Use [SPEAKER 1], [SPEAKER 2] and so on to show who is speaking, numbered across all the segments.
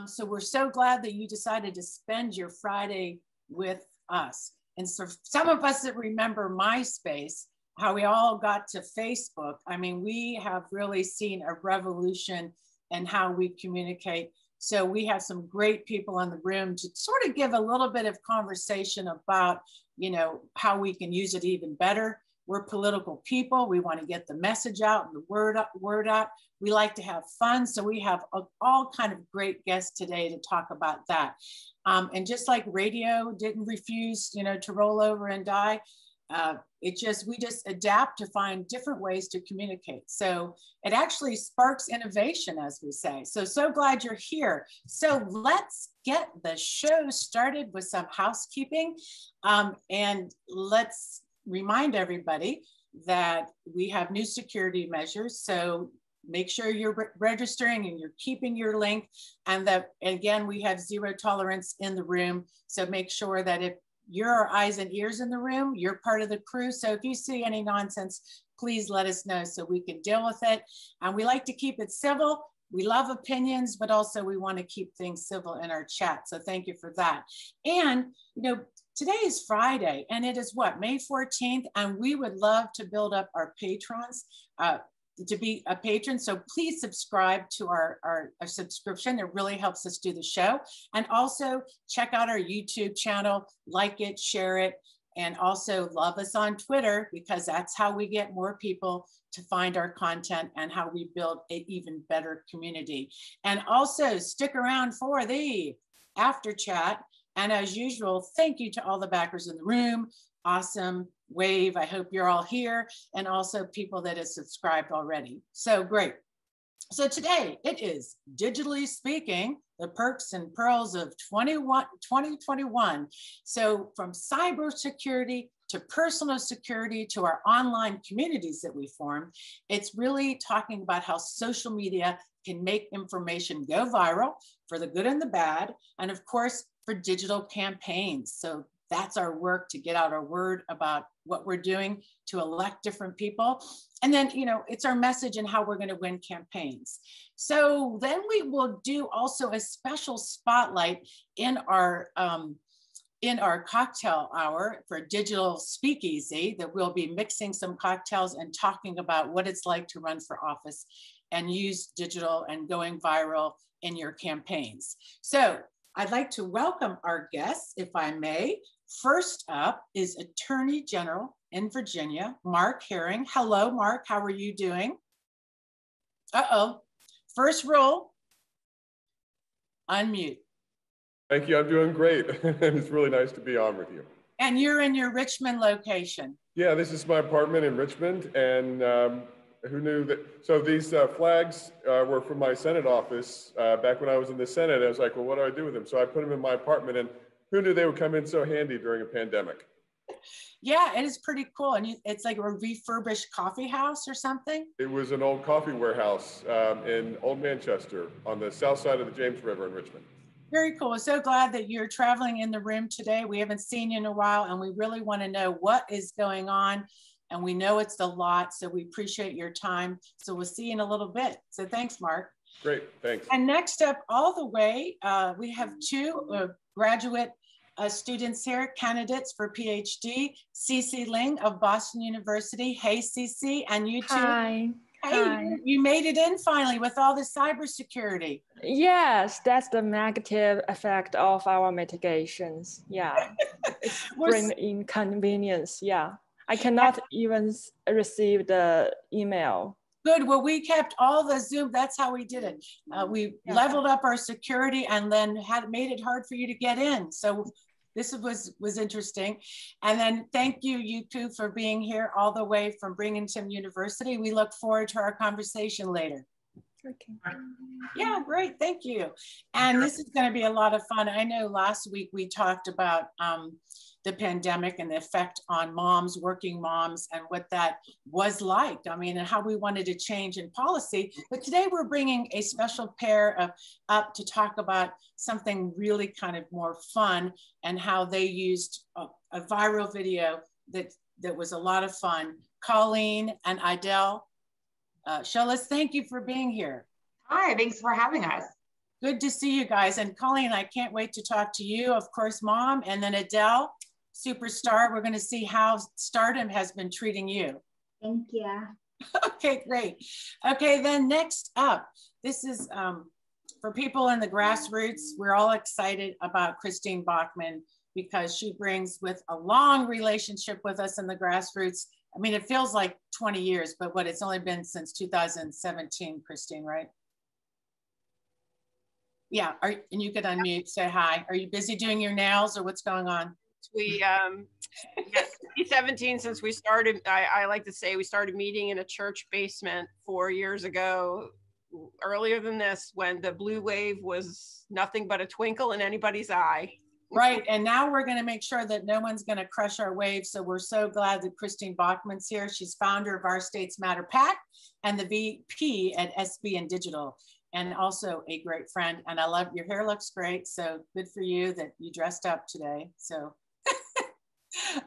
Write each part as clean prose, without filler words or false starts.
[SPEAKER 1] So we're so glad that you decided to spend your Friday with us. And so some of us that remember MySpace, how we all got to Facebook, I mean, we have really seen a revolution in how we communicate. So we have some great people in the room to sort of give a little bit of conversation about, you know, how we can use it even better. We're political people. We want to get the message out and the word out. We like to have fun. So we have all kind of great guests today to talk about that. And just like radio didn't refuse, you know, to roll over and die, we just adapt to find different ways to communicate. So it actually sparks innovation, as we say. So glad you're here. So let's get the show started with some housekeeping. And let's remind everybody that we have new security measures. So make sure you're registering and you're keeping your link. And that, again, we have zero tolerance in the room. So make sure that if you're our eyes and ears in the room, you're part of the crew. So if you see any nonsense, please let us know so we can deal with it. And we like to keep it civil. We love opinions, but also we want to keep things civil in our chat. So thank you for that. And, you know, today is Friday and it is what, May 14th. And we would love to build up our patrons to be a patron. So please subscribe to our subscription. It really helps us do the show. And also check out our YouTube channel, like it, share it, and also love us on Twitter, because that's how we get more people to find our content and how we build an even better community. And also stick around for the after chat. And as usual, thank you to all the backers in the room. Awesome. Wave. I hope you're all here, and also people that have subscribed already. So great. So today it is Digitally Speaking, the Perks and Pearls of 2021. So from cybersecurity to personal security to our online communities that we form, it's really talking about how social media can make information go viral for the good and the bad, and of course for digital campaigns. So that's our work, to get out our word about what we're doing to elect different people. And then, you know, it's our message and how we're going to win campaigns. So then we will do also a special spotlight in our cocktail hour for Digital Speakeasy, that we'll be mixing some cocktails and talking about what it's like to run for office and use digital and going viral in your campaigns. So I'd like to welcome our guests, if I may. First up is Attorney General in Virginia, Mark Herring. Hello, Mark, how are you doing? Uh-oh, first rule, unmute.
[SPEAKER 2] Thank you, I'm doing great. It's really nice to be on with you.
[SPEAKER 1] And you're in your Richmond location.
[SPEAKER 2] Yeah, this is my apartment in Richmond, and who knew that? So these flags were from my Senate office back when I was in the Senate. I was like, well, what do I do with them? So I put them in my apartment, and who knew they would come in so handy during a pandemic?
[SPEAKER 1] Yeah, it is pretty cool. And it's like a refurbished coffee house or something?
[SPEAKER 2] It was an old coffee warehouse in Old Manchester on the south side of the James River in Richmond.
[SPEAKER 1] Very cool. So glad that you're traveling in the room today. We haven't seen you in a while, and we really want to know what is going on. And we know it's a lot, so we appreciate your time. So we'll see you in a little bit. So thanks, Mark.
[SPEAKER 2] Great, thanks.
[SPEAKER 1] And next up, all the way, we have two graduate students here, candidates for PhD, CiCi Ling of Boston University. Hey, CiCi, and you too.
[SPEAKER 3] Hi.
[SPEAKER 1] Hey,
[SPEAKER 3] Hi.
[SPEAKER 1] you made it in finally with all the cybersecurity.
[SPEAKER 3] Yes, that's the negative effect of our mitigations. Yeah, it's bring inconvenience. Yeah, I cannot even receive the email.
[SPEAKER 1] Good. Well, we kept all the Zoom. That's how we did it. We leveled up our security and then made it hard for you to get in. So this was interesting. And then thank you, Utku, for being here all the way from Binghamton University. We look forward to our conversation later.
[SPEAKER 3] Okay.
[SPEAKER 1] Yeah, great. Thank you. And this is going to be a lot of fun. I know last week we talked about the pandemic and the effect on moms, working moms, and what that was like. I mean, and how we wanted to change in policy. But today we're bringing a special pair up to talk about something really kind of more fun, and how they used a viral video that was a lot of fun. Colleen and Adelle Chulis, thank you for being here.
[SPEAKER 4] Hi, thanks for having us.
[SPEAKER 1] Good to see you guys. And Colleen, I can't wait to talk to you, of course, Mom, and then Adele, superstar. We're going to see how Stardom has been treating you.
[SPEAKER 4] Thank you.
[SPEAKER 1] Okay, great. Okay, then next up, this is for people in the grassroots. We're all excited about Christine Bachman because she brings with a long relationship with us in the grassroots. I mean, it feels like 20 years, but what, it's only been since 2017, Christine, right? Yeah, and you could unmute, say hi. Are you busy doing your nails or what's going on?
[SPEAKER 5] We, yeah, 2017, since we started, I like to say we started meeting in a church basement 4 years ago, earlier than this, when the blue wave was nothing but a twinkle in anybody's eye.
[SPEAKER 1] Right, and now we're going to make sure that no one's going to crush our wave. So we're so glad that Christine Bachman's here. She's founder of Our States Matter PAC and the VP at SB and Digital, and also a great friend. And I love your hair, looks great. So good for you that you dressed up today. So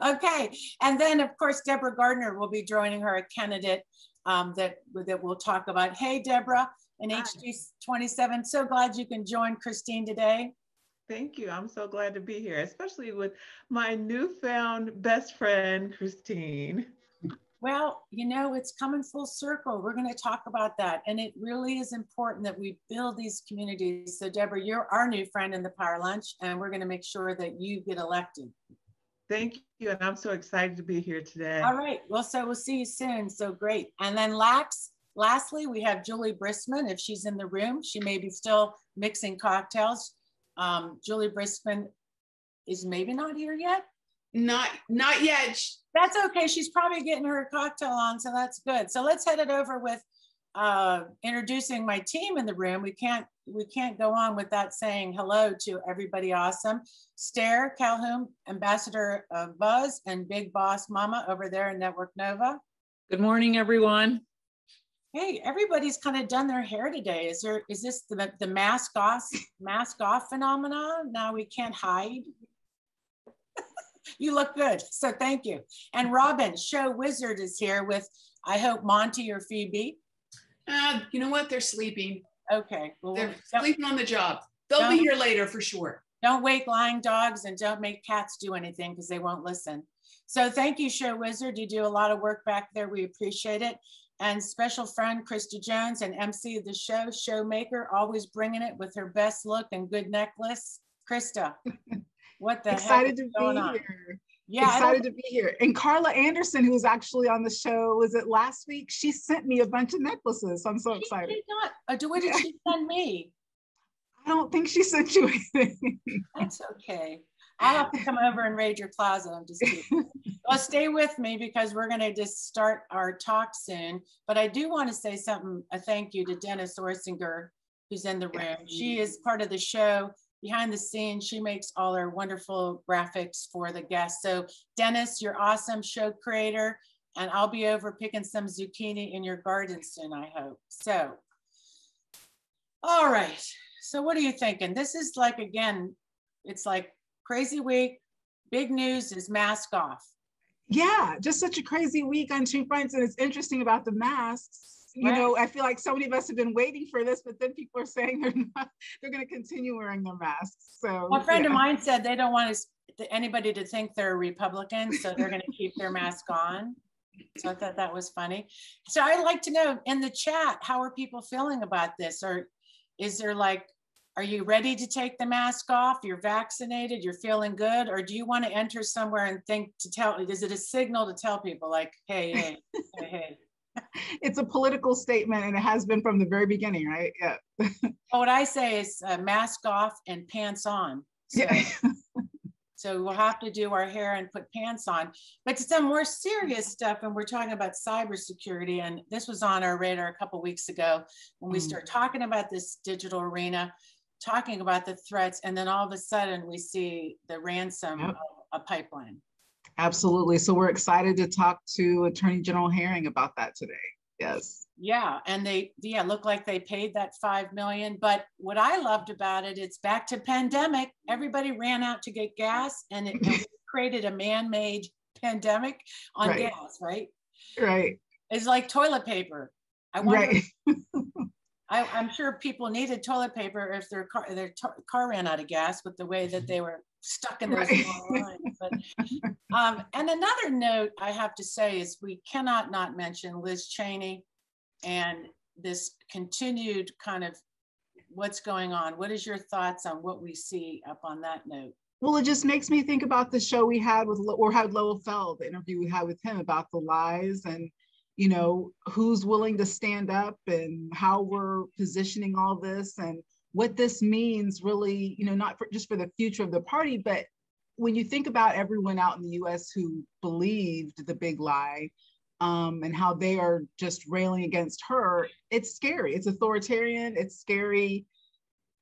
[SPEAKER 1] okay, and then of course Debra Gardner will be joining her, a candidate that we'll talk about. Hey, Debra, in HD 27. So glad you can join Christine today.
[SPEAKER 6] Thank you. I'm so glad to be here, especially with my newfound best friend, Christine.
[SPEAKER 1] Well, you know, it's coming full circle. We're going to talk about that. And it really is important that we build these communities. So Debra, you're our new friend in the Power Lunch, and we're going to make sure that you get elected.
[SPEAKER 6] Thank you. And I'm so excited to be here today.
[SPEAKER 1] All right. Well, so we'll see you soon. So great. And then lastly, we have Julie Brisman. If she's in the room, she may be still mixing cocktails. Julie Brisman is maybe not here yet.
[SPEAKER 7] Not yet.
[SPEAKER 1] That's okay. She's probably getting her cocktail on, so that's good. So let's head it over with introducing my team in the room. We can't go on without saying hello to everybody awesome. Stair Calhoun, Ambassador Buzz, and Big Boss Mama over there in Network Nova.
[SPEAKER 8] Good morning, everyone.
[SPEAKER 1] Hey, everybody's kind of done their hair today. Is this the mask off phenomenon? Now we can't hide. You look good, so thank you. And Robin, show wizard, is here with, I hope, Monty or Phoebe.
[SPEAKER 7] You know what? They're sleeping.
[SPEAKER 1] Okay. Well,
[SPEAKER 7] they're sleeping on the job. They'll be here later for sure.
[SPEAKER 1] Don't wake lying dogs, and don't make cats do anything because they won't listen. So thank you, show wizard. You do a lot of work back there. We appreciate it. And special friend, Krista Jones, and MC of the show, Showmaker, always bringing it with her best look and good necklace. Krista, what the
[SPEAKER 9] excited
[SPEAKER 1] heck is
[SPEAKER 9] to
[SPEAKER 1] going
[SPEAKER 9] be
[SPEAKER 1] on?
[SPEAKER 9] Here.
[SPEAKER 1] Yeah,
[SPEAKER 9] excited to be here. And Carla Anderson, who was actually on the show, was it last week? She sent me a bunch of necklaces. I'm so excited.
[SPEAKER 1] She did not. What did she send me?
[SPEAKER 9] I don't think she sent you anything.
[SPEAKER 1] That's okay. I'll have to come over and raid your closet. I'm just kidding. Well, stay with me because we're going to just start our talk soon. But I do want to say something, a thank you to Dennis Orsinger, who's in the room. She is part of the show. Behind the scenes, she makes all our wonderful graphics for the guests. So Dennis, you're awesome, show creator, and I'll be over picking some zucchini in your garden soon, I hope. So, all right. So what are you thinking? This is like, again, it's like crazy week. Big news is mask off.
[SPEAKER 9] Yeah, just such a crazy week on two fronts. And it's interesting about the masks. You know, I feel like so many of us have been waiting for this, but then people are saying they're going to continue wearing their masks. So
[SPEAKER 1] a friend of mine said they don't want anybody to think they're a Republican, so they're going to keep their mask on. So I thought that was funny. So I'd like to know in the chat, how are people feeling about this? Or is there like, are you ready to take the mask off? You're vaccinated, you're feeling good? Or do you want to enter somewhere and think to tell, is it a signal to tell people like, hey, hey.
[SPEAKER 9] It's a political statement, and it has been from the very beginning, right? Yeah.
[SPEAKER 1] Well, what I say is mask off and pants on. So, yeah. So we'll have to do our hair and put pants on. But to some more serious stuff, and we're talking about cybersecurity, and this was on our radar a couple of weeks ago when we start talking about this digital arena, talking about the threats, and then all of a sudden we see the ransom of a pipeline.
[SPEAKER 9] Absolutely. So we're excited to talk to Attorney General Herring about that today. Yes.
[SPEAKER 1] Yeah. And they look like they paid that $5 million. But what I loved about it, it's back to pandemic. Everybody ran out to get gas, and it created a man-made pandemic on gas, right?
[SPEAKER 9] Right.
[SPEAKER 1] It's like toilet paper. I I'm sure people needed toilet paper if their car ran out of gas with the way that they were stuck in those long lines. But, and another note I have to say is we cannot not mention Liz Cheney and this continued kind of what's going on. What is your thoughts on what we see up on that note?
[SPEAKER 9] Well, it just makes me think about the show we had with, or had Lowell Feld, the interview we had with him about the lies and, you know, who's willing to stand up and how we're positioning all this and what this means really, you know, not just for the future of the party, but when you think about everyone out in the US who believed the big lie and how they are just railing against her, it's scary. It's authoritarian, it's scary.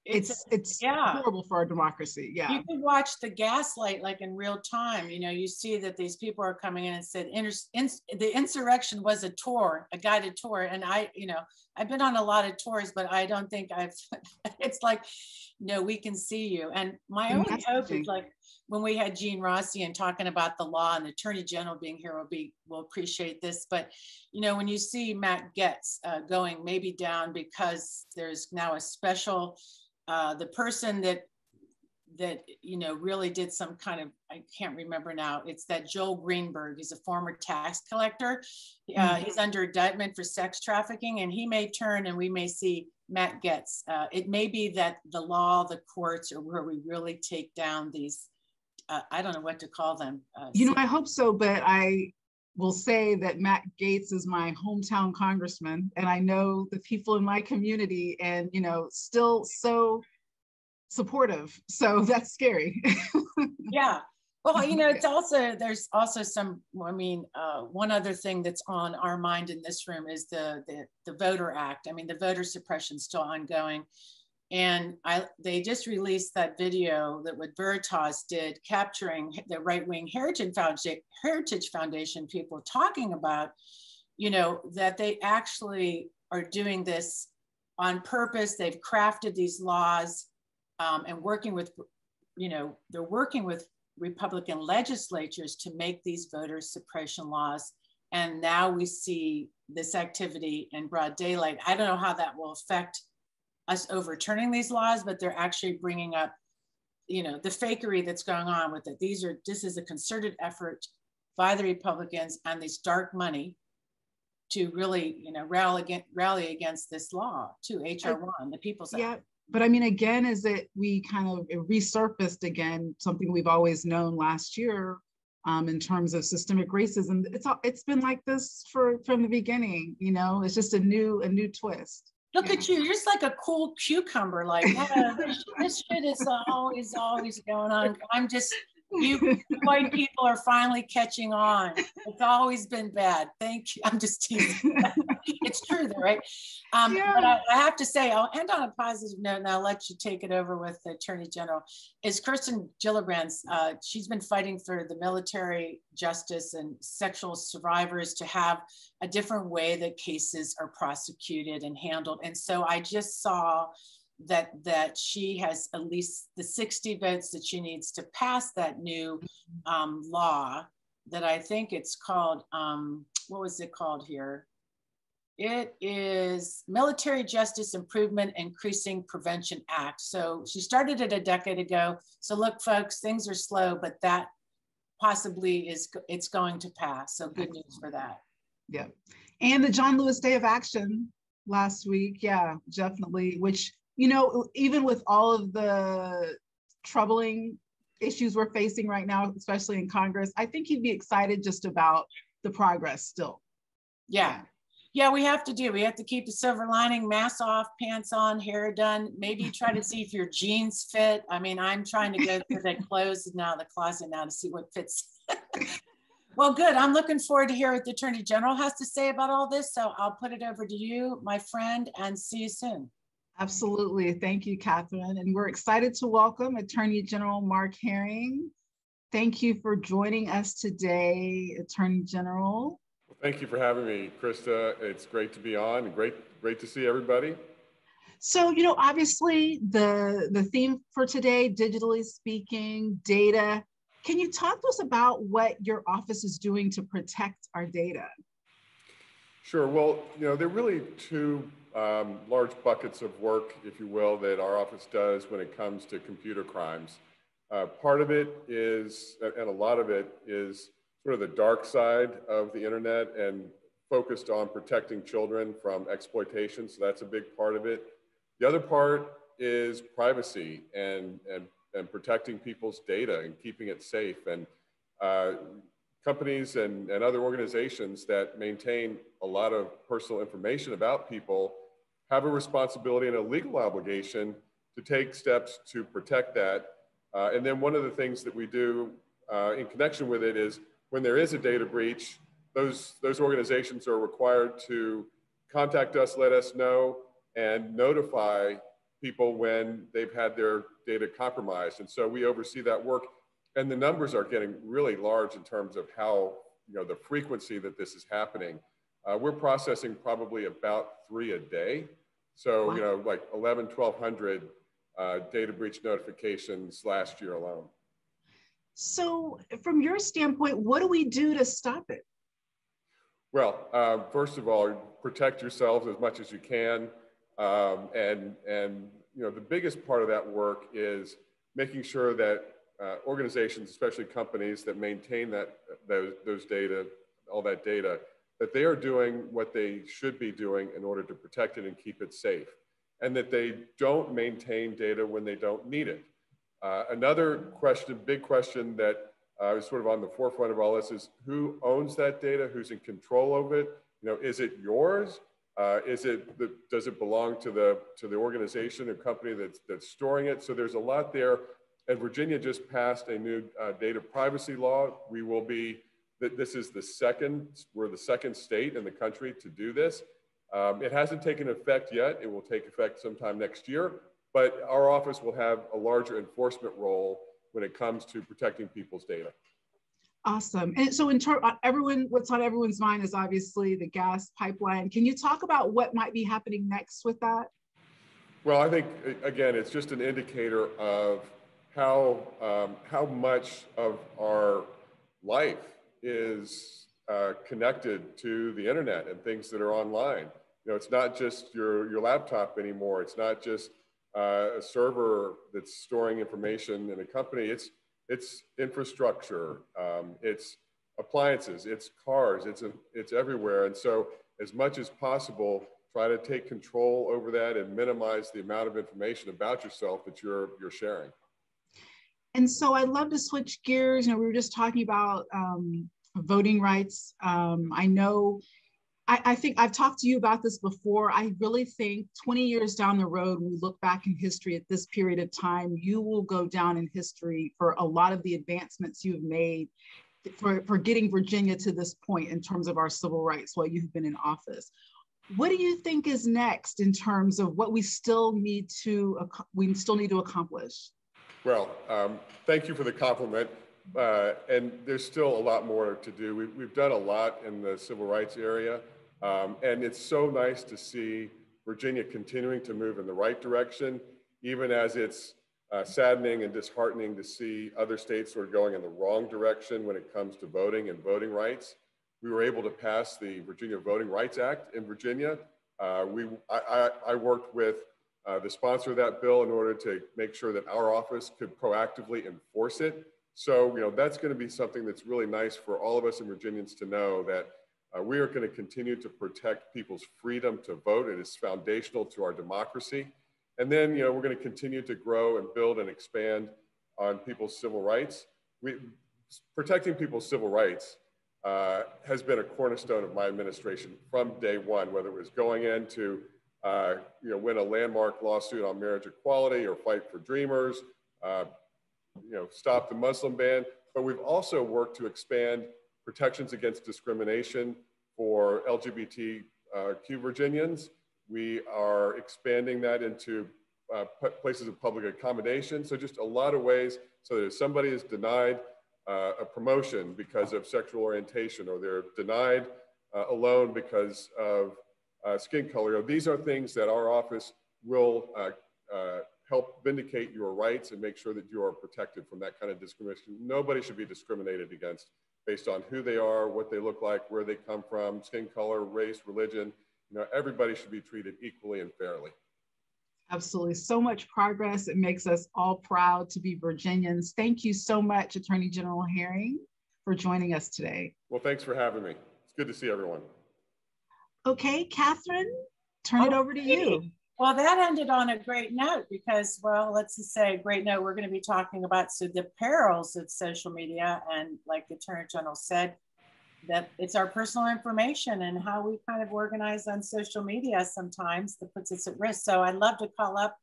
[SPEAKER 9] It's horrible for our democracy. Yeah.
[SPEAKER 1] You can watch the gaslight like in real time. You know, you see that these people are coming in and said the insurrection was a tour, a guided tour. And you know, I've been on a lot of tours, but I don't think it's like, no, we can see you. And my only hope is like when we had Gene Rossi and talking about the law and the Attorney General being here will appreciate this. But, you know, when you see Matt Gaetz going maybe down because there's now a special, the person that you know really did some kind of, I can't remember now, it's that Joel Greenberg. He's a former tax collector. He's under indictment for sex trafficking, and he may turn and we may see Matt Gaetz. It may be that the law, the courts are where we really take down these, I don't know what to call them.
[SPEAKER 9] You know, I hope so, but I will say that Matt Gaetz is my hometown congressman, and I know the people in my community, and you know, still so supportive. So that's scary.
[SPEAKER 1] Yeah. Well, you know, it's also, there's also some, I mean, one other thing that's on our mind in this room is the Voter Act. I mean, the voter suppression is still ongoing. And they just released that video that what Veritas did, capturing the right-wing Heritage Foundation people talking about, you know, that they actually are doing this on purpose. They've crafted these laws and working with, you know, they're working with Republican legislatures to make these voter suppression laws. And now we see this activity in broad daylight. I don't know how that will affect us overturning these laws, but they're actually bringing up, you know, the fakery that's going on with it. This is a concerted effort by the Republicans and this dark money to really, you know, rally against this law to HR1, the People's Act.
[SPEAKER 9] Yeah, but I mean, again, is that we kind of resurfaced again, something we've always known last year in terms of systemic racism. It's been like this from the beginning, you know, it's just a new twist.
[SPEAKER 1] Look at you, you're just like a cool cucumber, like, this shit is always going on. I'm just, you white people are finally catching on. It's always been bad. Thank you. I'm just teasing. It's true though, right? But I have to say, I'll end on a positive note and I'll let you take it over with the Attorney General, is Kirsten Gillibrand's, she's been fighting for the military justice and sexual survivors to have a different way that cases are prosecuted and handled. And so I just saw that she has at least the 60 votes that she needs to pass that new law that I think it's called, what was it called here? It is Military Justice Improvement Increasing Prevention Act. So she started it a decade ago. So look, folks, things are slow, but that possibly it's going to pass. So good news for that.
[SPEAKER 9] Yeah. And the John Lewis Day of Action last week. Yeah, definitely. Which, you know, even with all of the troubling issues we're facing right now, especially in Congress, I think he'd be excited just about the progress still.
[SPEAKER 1] Yeah. Yeah, we have to keep the silver lining, mask off, pants on, hair done, maybe try to see if your jeans fit. I mean, I'm trying to go through the clothes now, the closet now to see what fits. Well, good. I'm looking forward to hear what the Attorney General has to say about all this. So I'll put it over to you, my friend, and see you soon.
[SPEAKER 9] Absolutely. Thank you, Catherine. And we're excited to welcome Attorney General Mark Herring. Thank you for joining us today, Attorney General.
[SPEAKER 2] Well, thank you for having me, Krista. It's great to be on and great to see everybody.
[SPEAKER 9] So, you know, obviously the theme for today, digitally speaking, data. Can you talk to us about what your office is doing to protect our data?
[SPEAKER 2] Sure. Well, you know, there are really two large buckets of work, if you will, that our office does when it comes to computer crimes. Part of it is, and a lot of it is sort of the dark side of the internet and focused on protecting children from exploitation. So that's a big part of it. The other part is privacy and protecting people's data and keeping it safe. And companies and other organizations that maintain a lot of personal information about people have a responsibility and a legal obligation to take steps to protect that. And then one of the things that we do in connection with it is when there is a data breach, those organizations are required to contact us, let us know, and notify people when they've had their data compromised. And so we oversee that work. And the numbers are getting really large in terms of how, the frequency that this is happening. We're processing probably about 3 a day. So,
[SPEAKER 9] Wow.
[SPEAKER 2] Like 1,200 data breach notifications last year alone.
[SPEAKER 9] So from your standpoint, what do we do to stop it?
[SPEAKER 2] Well, first of all, protect yourselves as much as you can. And the biggest part of that work is making sure that organizations, especially companies that maintain those data, all that data, that they are doing what they should be doing in order to protect it and keep it safe, and that they don't maintain data when they don't need it. Another big question that is sort of on the forefront of all this is who owns that data, who's in control of it? Is it yours? Does it belong to the organization or company that's storing it? So there's a lot there. And Virginia just passed a new data privacy law. We're the second state in the country to do this. It hasn't taken effect yet. It will take effect sometime next year, but our office will have a larger enforcement role when it comes to protecting people's data.
[SPEAKER 9] Awesome. And so what's on everyone's mind is obviously the gas pipeline. Can you talk about what might be happening next with that?
[SPEAKER 2] Well, I think, again, it's just an indicator of how much of our life is connected to the internet and things that are online. It's not just your laptop anymore. It's not just a server that's storing information in a company. It's infrastructure. It's appliances. It's cars. It's everywhere. And so, as much as possible, try to take control over that and minimize the amount of information about yourself that you're sharing.
[SPEAKER 9] And so I'd love to switch gears. We were just talking about voting rights. I think I've talked to you about this before. I really think 20 years down the road, when we look back in history at this period of time, you will go down in history for a lot of the advancements you've made for getting Virginia to this point in terms of our civil rights while you've been in office. What do you think is next in terms of what we still need to accomplish?
[SPEAKER 2] Well, thank you for the compliment. And there's still a lot more to do. We've done a lot in the civil rights area. And it's so nice to see Virginia continuing to move in the right direction, even as it's saddening and disheartening to see other states sort of going in the wrong direction when it comes to voting and voting rights. We were able to pass the Virginia Voting Rights Act in Virginia. I worked with the sponsor of that bill in order to make sure that our office could proactively enforce it. So, that's going to be something that's really nice for all of us in Virginians to know that we are going to continue to protect people's freedom to vote. It is foundational to our democracy. And then, we're going to continue to grow and build and expand on people's civil rights. Protecting people's civil rights has been a cornerstone of my administration from day one, whether it was going in to win a landmark lawsuit on marriage equality or fight for Dreamers, stop the Muslim ban. But we've also worked to expand protections against discrimination for LGBTQ Virginians. We are expanding that into places of public accommodation. So just a lot of ways so that if somebody is denied a promotion because of sexual orientation, or they're denied a loan because of skin color, these are things that our office will help vindicate your rights and make sure that you are protected from that kind of discrimination. Nobody should be discriminated against based on who they are, what they look like, where they come from, skin color, race, religion. You know, everybody should be treated equally and fairly.
[SPEAKER 9] Absolutely. So much progress. It makes us all proud to be Virginians. Thank you so much, Attorney General Herring, for joining us today.
[SPEAKER 2] Well, thanks for having me. It's good to see everyone.
[SPEAKER 9] Okay, Catherine, turn it over to you.
[SPEAKER 1] Well, that ended on a great note because, well, let's just say a great note. We're going to be talking about the perils of social media. And like the Attorney General said, that it's our personal information and how we kind of organize on social media sometimes that puts us at risk. So I'd love to call up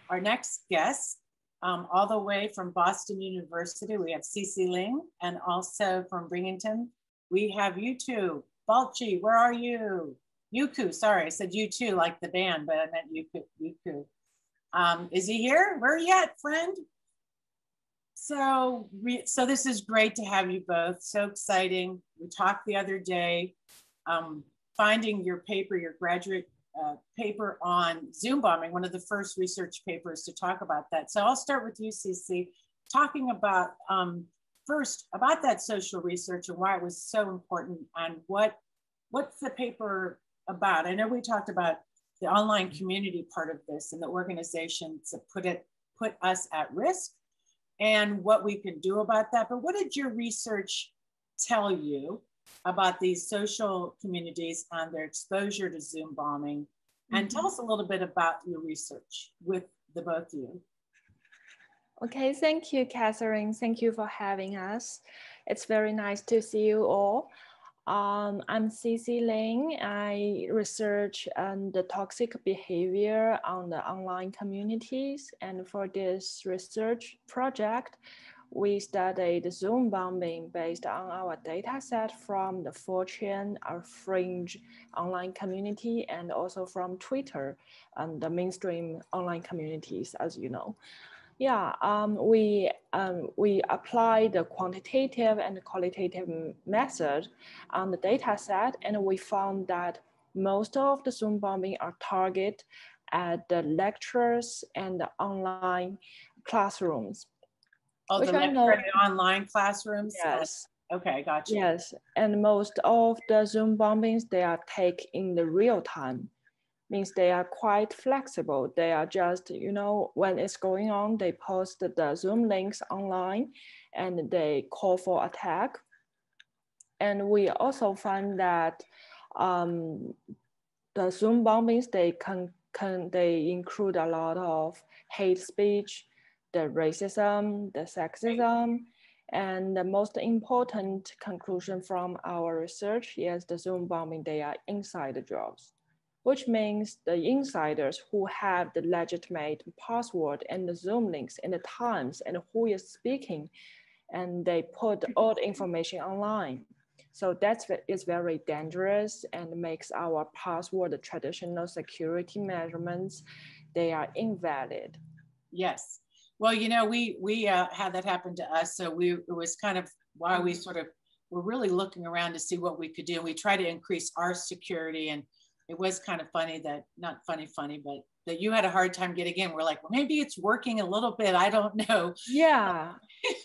[SPEAKER 1] our next guest, all the way from Boston University. We have CiCi Ling, and also from Binghamton, we have Utkucan Balci. Where are you? Utku, sorry, I said U2 like the band, but I meant Utku. Is he here? Where are you at, friend? So this is great to have you both. So exciting. We talked the other day, finding your paper, your graduate paper on Zoom bombing, one of the first research papers to talk about that. So I'll start with you, CiCi, talking about first about that social research and why it was so important and what's the paper about. I know we talked about the online community part of this and the organizations that put us at risk and what we can do about that. But what did your research tell you about these social communities and their exposure to Zoom bombing? And tell us a little bit about your research with the both of you.
[SPEAKER 3] Okay, thank you, Catherine. Thank you for having us. It's very nice to see you all. I'm CiCi Ling. I research on the toxic behavior on the online communities. And for this research project, we studied Zoom bombing based on our data set from the 4chan, our fringe online community, and also from Twitter and the mainstream online communities, as you know. Yeah, we applied the quantitative and qualitative method on the data set, and we found that most of the Zoom bombing are targeted at the lectures and the online classrooms.
[SPEAKER 1] Oh, the lecture and the online classrooms?
[SPEAKER 3] Yes.
[SPEAKER 1] Okay, gotcha.
[SPEAKER 3] Yes, and most of the Zoom bombings, they are taken in the real time. Means they are quite flexible. They are just, you know, when it's going on, they post the Zoom links online and they call for attack. And we also find that the Zoom bombings, they include a lot of hate speech, the racism, the sexism, and the most important conclusion from our research is the Zoom bombing, they are inside jobs, which means the insiders who have the legitimate password and the Zoom links and the times and who is speaking, and they put all the information online. So that is very dangerous and makes our password, the traditional security measurements, they are invalid.
[SPEAKER 1] Yes. Well, you know, we had that happen to us. So it was kind of why we sort of were really looking around to see what we could do. And we try to increase our security. And it was kind of funny that, not funny, but that you had a hard time getting in. We're like, well, maybe it's working a little bit. I don't know.
[SPEAKER 3] Yeah.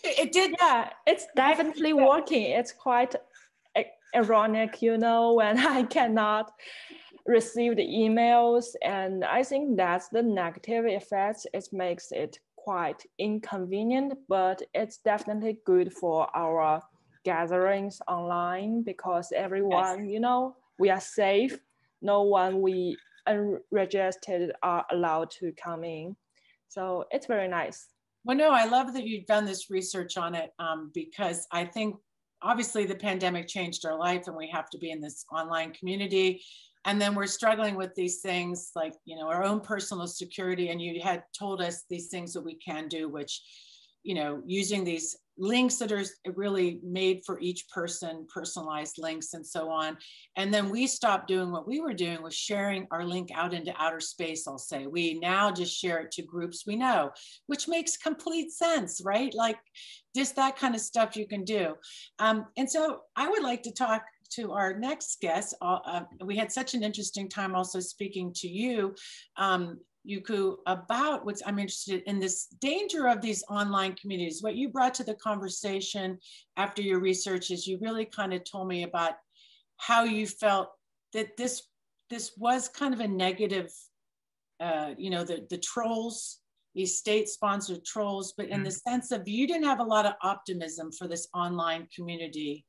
[SPEAKER 1] It did.
[SPEAKER 3] Yeah, it's definitely working. It's quite ironic, you know, when I cannot receive the emails. And I think that's the negative effects. It makes it quite inconvenient, but it's definitely good for our gatherings online because everyone, yes, you know, we are safe. No one we unregistered are allowed to come in. So it's very nice.
[SPEAKER 1] Well, no, I love that you've done this research on it because I think obviously the pandemic changed our life and we have to be in this online community. And then we're struggling with these things like, you know, our own personal security. And you had told us these things that we can do, which, you know, using these links that are really made for each person, personalized links and so on. And then we stopped doing what we were doing was sharing our link out into outer space, I'll say. We now just share it to groups we know, which makes complete sense, right? Like just that kind of stuff you can do. And so I would like to talk to our next guest. We had such an interesting time also speaking to you, Utku, about what's, I'm interested in this danger of these online communities. What you brought to the conversation after your research is you really kind of told me about how you felt that this this was kind of a negative, you know, the trolls, these state-sponsored trolls, but in the sense of you didn't have a lot of optimism for this online community.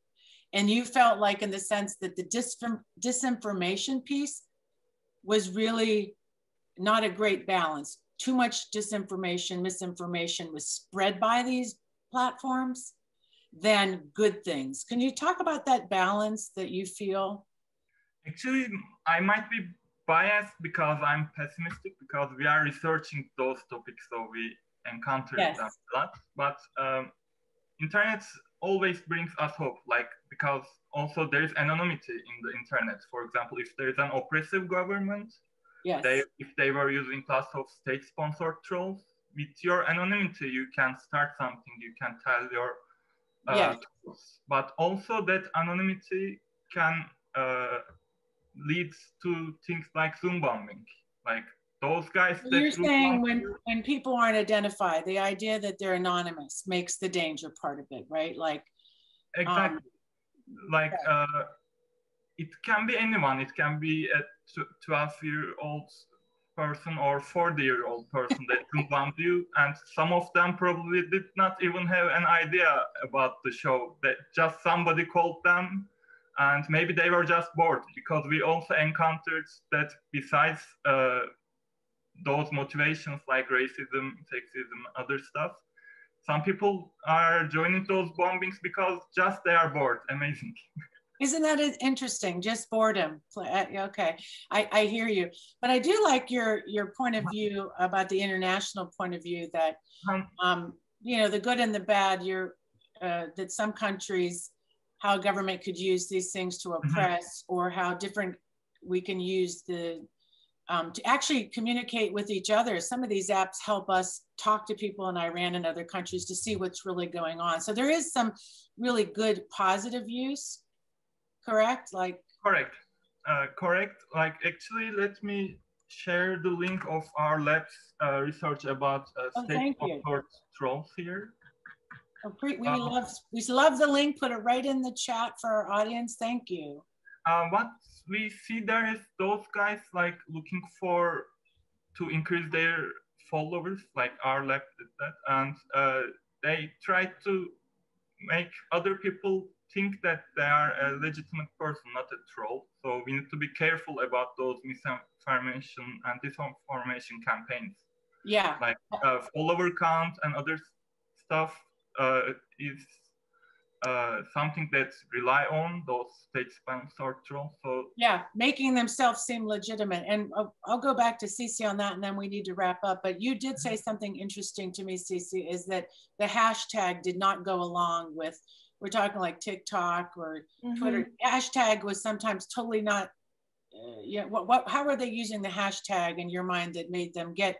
[SPEAKER 1] And you felt like in the sense that the disinformation piece was really not a great balance. Too much disinformation, misinformation was spread by these platforms than good things. Can you talk about that balance that you feel?
[SPEAKER 4] Actually, I might be biased because I'm pessimistic because we are researching those topics, so we encounter them a lot. But internet always brings us hope, like, because also there is anonymity in the internet. For example, if there is an oppressive government, if they were using lots of state-sponsored trolls, with your anonymity, you can start something, you can tell your tools. But also that anonymity can lead to things like Zoom bombing. Like those guys.
[SPEAKER 1] So you're saying when people aren't identified, the idea that they're anonymous makes the danger part of it, right? Like
[SPEAKER 4] exactly. It can be anyone. It can be a 12-year-old person or 40-year-old person that Zoom bombed you, and some of them probably did not even have an idea about the show. That just somebody called them, and maybe they were just bored, because we also encountered that besides those motivations like racism, sexism, other stuff, some people are joining those bombings because just they are bored. Amazing.
[SPEAKER 1] Isn't that interesting? Just boredom. Okay, I hear you. But I do like your point of view about the international point of view that, you know, the good and the bad, that some countries, how government could use these things to oppress, or how different we can use to actually communicate with each other. Some of these apps help us talk to people in Iran and other countries to see what's really going on. So there is some really good positive use, correct? Like
[SPEAKER 4] correct. Like actually, let me share the link of our lab's research about state-sponsored trolls here.
[SPEAKER 1] We love the link. Put it right in the chat for our audience. Thank you.
[SPEAKER 4] What we see there is those guys like looking to increase their followers, like our lab did that, and they try to make other people think that they are a legitimate person, not a troll. So we need to be careful about those misinformation and disinformation campaigns.
[SPEAKER 1] Yeah.
[SPEAKER 4] Like follower count and other stuff is something that rely on those state-sponsored trolls. So
[SPEAKER 1] yeah, making themselves seem legitimate. And I'll go back to CiCi on that, and then we need to wrap up. But you did say something interesting to me, CiCi, is that the hashtag did not go along with, we're talking like TikTok or Twitter. Hashtag was sometimes totally not, how are they using the hashtag in your mind that made them get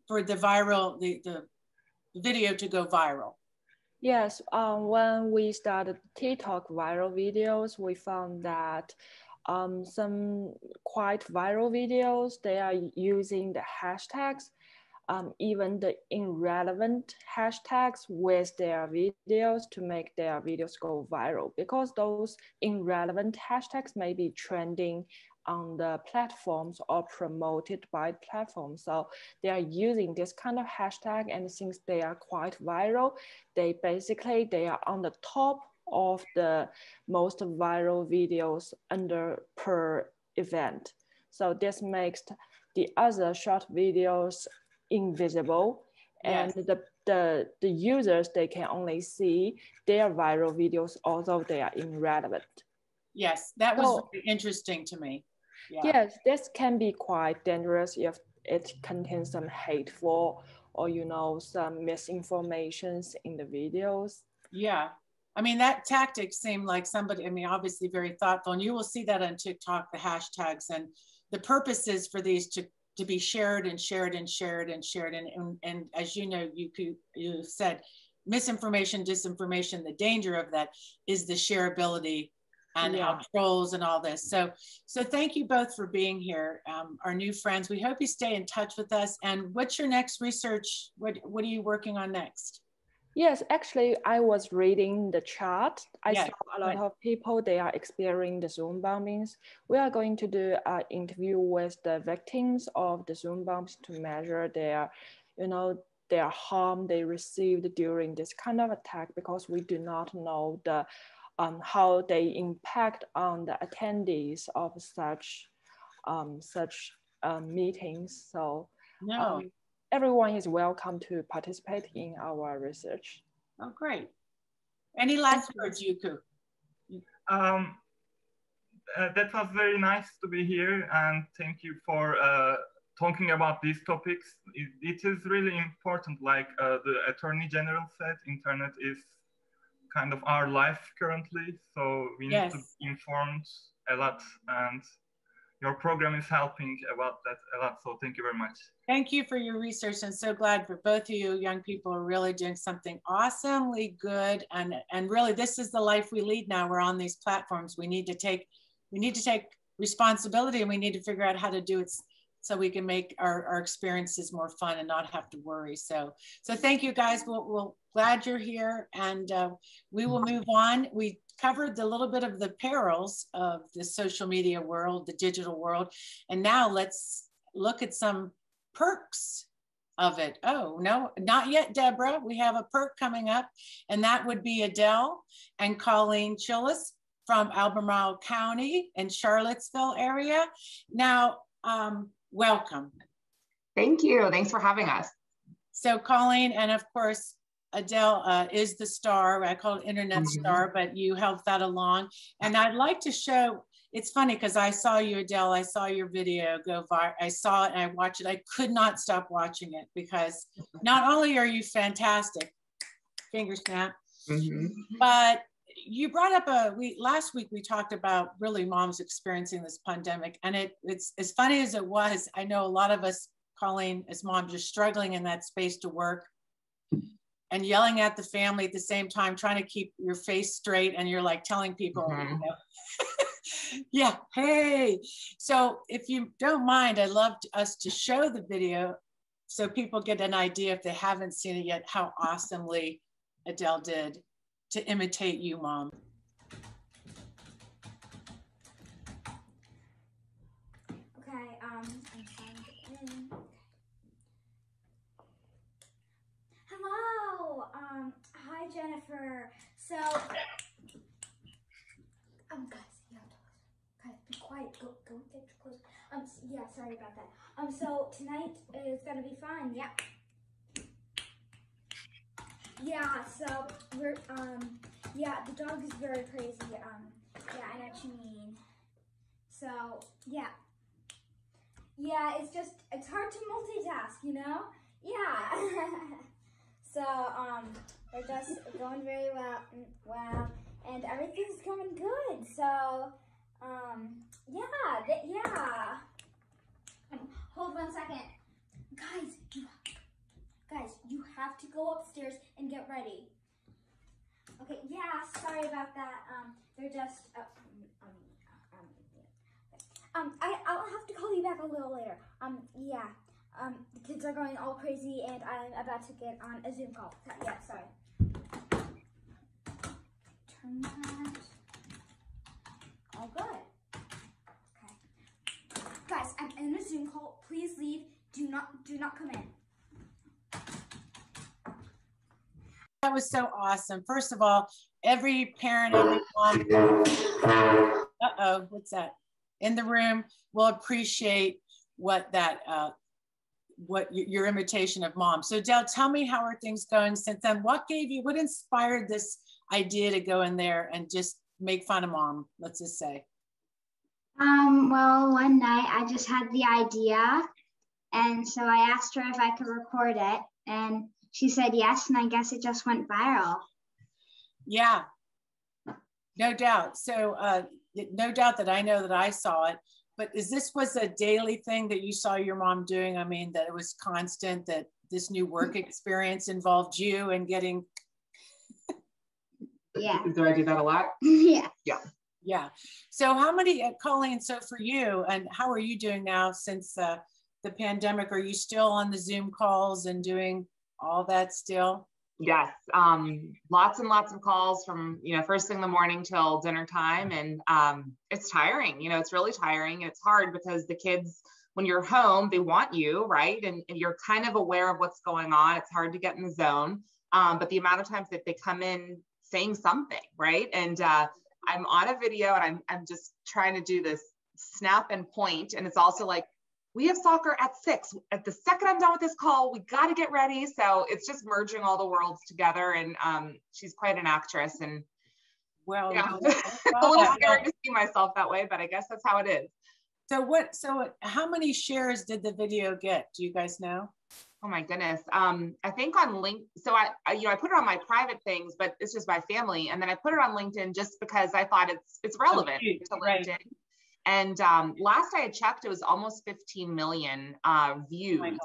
[SPEAKER 1] for the viral, the video to go viral?
[SPEAKER 3] Yes, when we started TikTok viral videos, we found that some quite viral videos, they are using the hashtags, even the irrelevant hashtags with their videos to make their videos go viral, because those irrelevant hashtags may be trending on the platforms or promoted by platforms. So they are using this kind of hashtag, and since they are quite viral, they are on the top of the most viral videos per event. So this makes the other short videos invisible, and the users, they can only see their viral videos, although they are irrelevant.
[SPEAKER 1] Yes, that was really interesting to me. Yeah.
[SPEAKER 3] Yes, this can be quite dangerous if it contains some hateful or, some misinformations in the videos.
[SPEAKER 1] Yeah. I mean, that tactic seemed like somebody, obviously very thoughtful, and you will see that on TikTok, the hashtags, and the purpose is for these to be shared and shared and shared and shared. And as you know, you said, misinformation, disinformation, the danger of that is the shareability and how trolls and all this. So thank you both for being here, our new friends. We hope you stay in touch with us. And what's your next research? What are you working on next?
[SPEAKER 3] Yes, actually, I was reading the chat. I
[SPEAKER 1] Yes,
[SPEAKER 3] saw a lot of people, they are experiencing the Zoom bombings. We are going to do an interview with the victims of the Zoom bombs to measure their, their harm they received during this kind of attack, because we do not know the how they impact on the attendees of such meetings. So
[SPEAKER 1] no.
[SPEAKER 3] Everyone is welcome to participate in our research.
[SPEAKER 1] Oh, great. Any last words, Yuku?
[SPEAKER 4] That was very nice to be here, and thank you for talking about these topics. It is really important, like the Attorney General said, internet is kind of our life currently, so we need to be informed a lot, and your program is helping about that a lot, so thank you very much.
[SPEAKER 1] Thank you for your research. I'm so glad for both of you. Young people are really doing something awesomely good, and really this is the life we lead now. We're on these platforms. We need to take responsibility, and we need to figure out how to do it so we can make our experiences more fun and not have to worry. So thank you guys. We'll glad you're here, and we will move on. We covered a little bit of the perils of the social media world, the digital world, and now let's look at some perks of it. Oh, no, not yet, Debra. We have a perk coming up, and that would be Adelle and Colleen Chulis from Albemarle County and Charlottesville area. Now, welcome.
[SPEAKER 10] Thank you. Thanks for having us.
[SPEAKER 1] So Colleen, and of course, Adelle is the star. I call it internet star, but you helped that along. And I'd like to show, it's funny because I saw you, Adelle, I saw your video go viral. I saw it and I watched it. I could not stop watching it because not only are you fantastic, finger snap, but you brought up last week we talked about really moms experiencing this pandemic, and it's as funny as it was. I know a lot of us, Colleen, as moms, are struggling in that space to work and yelling at the family at the same time, trying to keep your face straight, and you're like telling people, yeah, hey. So if you don't mind, I'd love us to show the video so people get an idea, if they haven't seen it yet, how awesomely Adelle did to imitate you, Mom.
[SPEAKER 11] Okay, I'm signed in. Hello, hi Jennifer. So, guys, you have to listen. Guys, be quiet. Go get your clothes. Yeah, sorry about that. So tonight is gonna be fun. Yeah. Yeah, so we're, yeah, the dog is very crazy. Yeah, I know what you mean. So, yeah. Yeah, it's hard to multitask, you know? Yeah. So, we're just going very well, and everything's going good. So, yeah. Hold 1 second. Guys, you have to go upstairs and get ready. Okay, yeah, sorry about that. They're just, I'll have to call you back a little later. Yeah, the kids are going all crazy and I'm about to get on a Zoom call. Yeah, sorry. Turn that. All good. Okay. Guys, I'm in a Zoom call. Please leave. Do not come in.
[SPEAKER 1] That was so awesome. First of all, every parent, every mom, what's that? In the room will appreciate what that, what your imitation of Mom. So Adelle, tell me, how are things going since then? What inspired this idea to go in there and just make fun of Mom, let's just say?
[SPEAKER 12] Well, one night I just had the idea, and so I asked her if I could record it, and she said yes, and I guess it just went viral.
[SPEAKER 1] Yeah, no doubt. So no doubt that I know that I saw it, but was a daily thing that you saw your mom doing? I mean, that it was constant, that this new work experience involved you and getting...
[SPEAKER 12] Yeah.
[SPEAKER 10] Do I do that a lot?
[SPEAKER 12] Yeah.
[SPEAKER 10] Yeah.
[SPEAKER 1] Yeah. So how many, Colleen, so for you, and how are you doing now since the pandemic? Are you still on the Zoom calls and doing all that still?
[SPEAKER 10] Yes, lots and lots of calls from, first thing in the morning till dinner time. And it's tiring, it's really tiring. And it's hard because the kids, when you're home, they want you, right? And you're kind of aware of what's going on. It's hard to get in the zone. But the amount of times that they come in saying something, right? And I'm on a video and I'm just trying to do this snap and point. And it's also like, we have soccer at 6. At the second I'm done with this call, we got to get ready. So it's just merging all the worlds together. And she's quite an actress. And
[SPEAKER 1] well,
[SPEAKER 10] yeah, it's a little scary to see myself that way, but I guess that's how it is.
[SPEAKER 1] So how many shares did the video get? Do you guys know?
[SPEAKER 10] Oh my goodness. I think on so I put it on my private things, but it's just my family. And then I put it on LinkedIn just because I thought it's relevant to LinkedIn. Right. And last I had checked, it was almost 15 million views. Oh my gosh.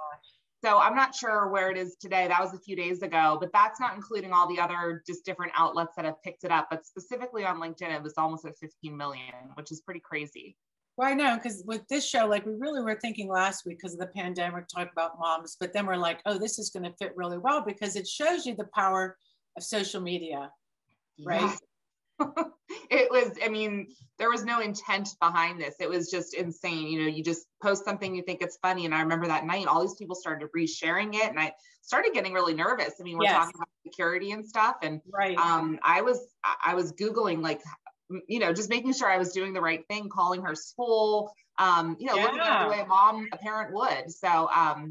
[SPEAKER 10] So I'm not sure where it is today. That was a few days ago, but that's not including all the other just different outlets that have picked it up. But specifically on LinkedIn, it was almost at 15 million, which is pretty crazy.
[SPEAKER 1] Well, I know, because with this show, like we really were thinking last week because of the pandemic, talk about moms, but then we're like, oh, this is going to fit really well because it shows you the power of social media, right?
[SPEAKER 10] Yeah. It was, there was no intent behind this. It was just insane. You just post something, you think it's funny. And I remember that night, all these people started resharing it. And I started getting really nervous. We're talking about security and stuff. And
[SPEAKER 1] right.
[SPEAKER 10] I was Googling, like, just making sure I was doing the right thing, calling her school, looking at the way a parent would. So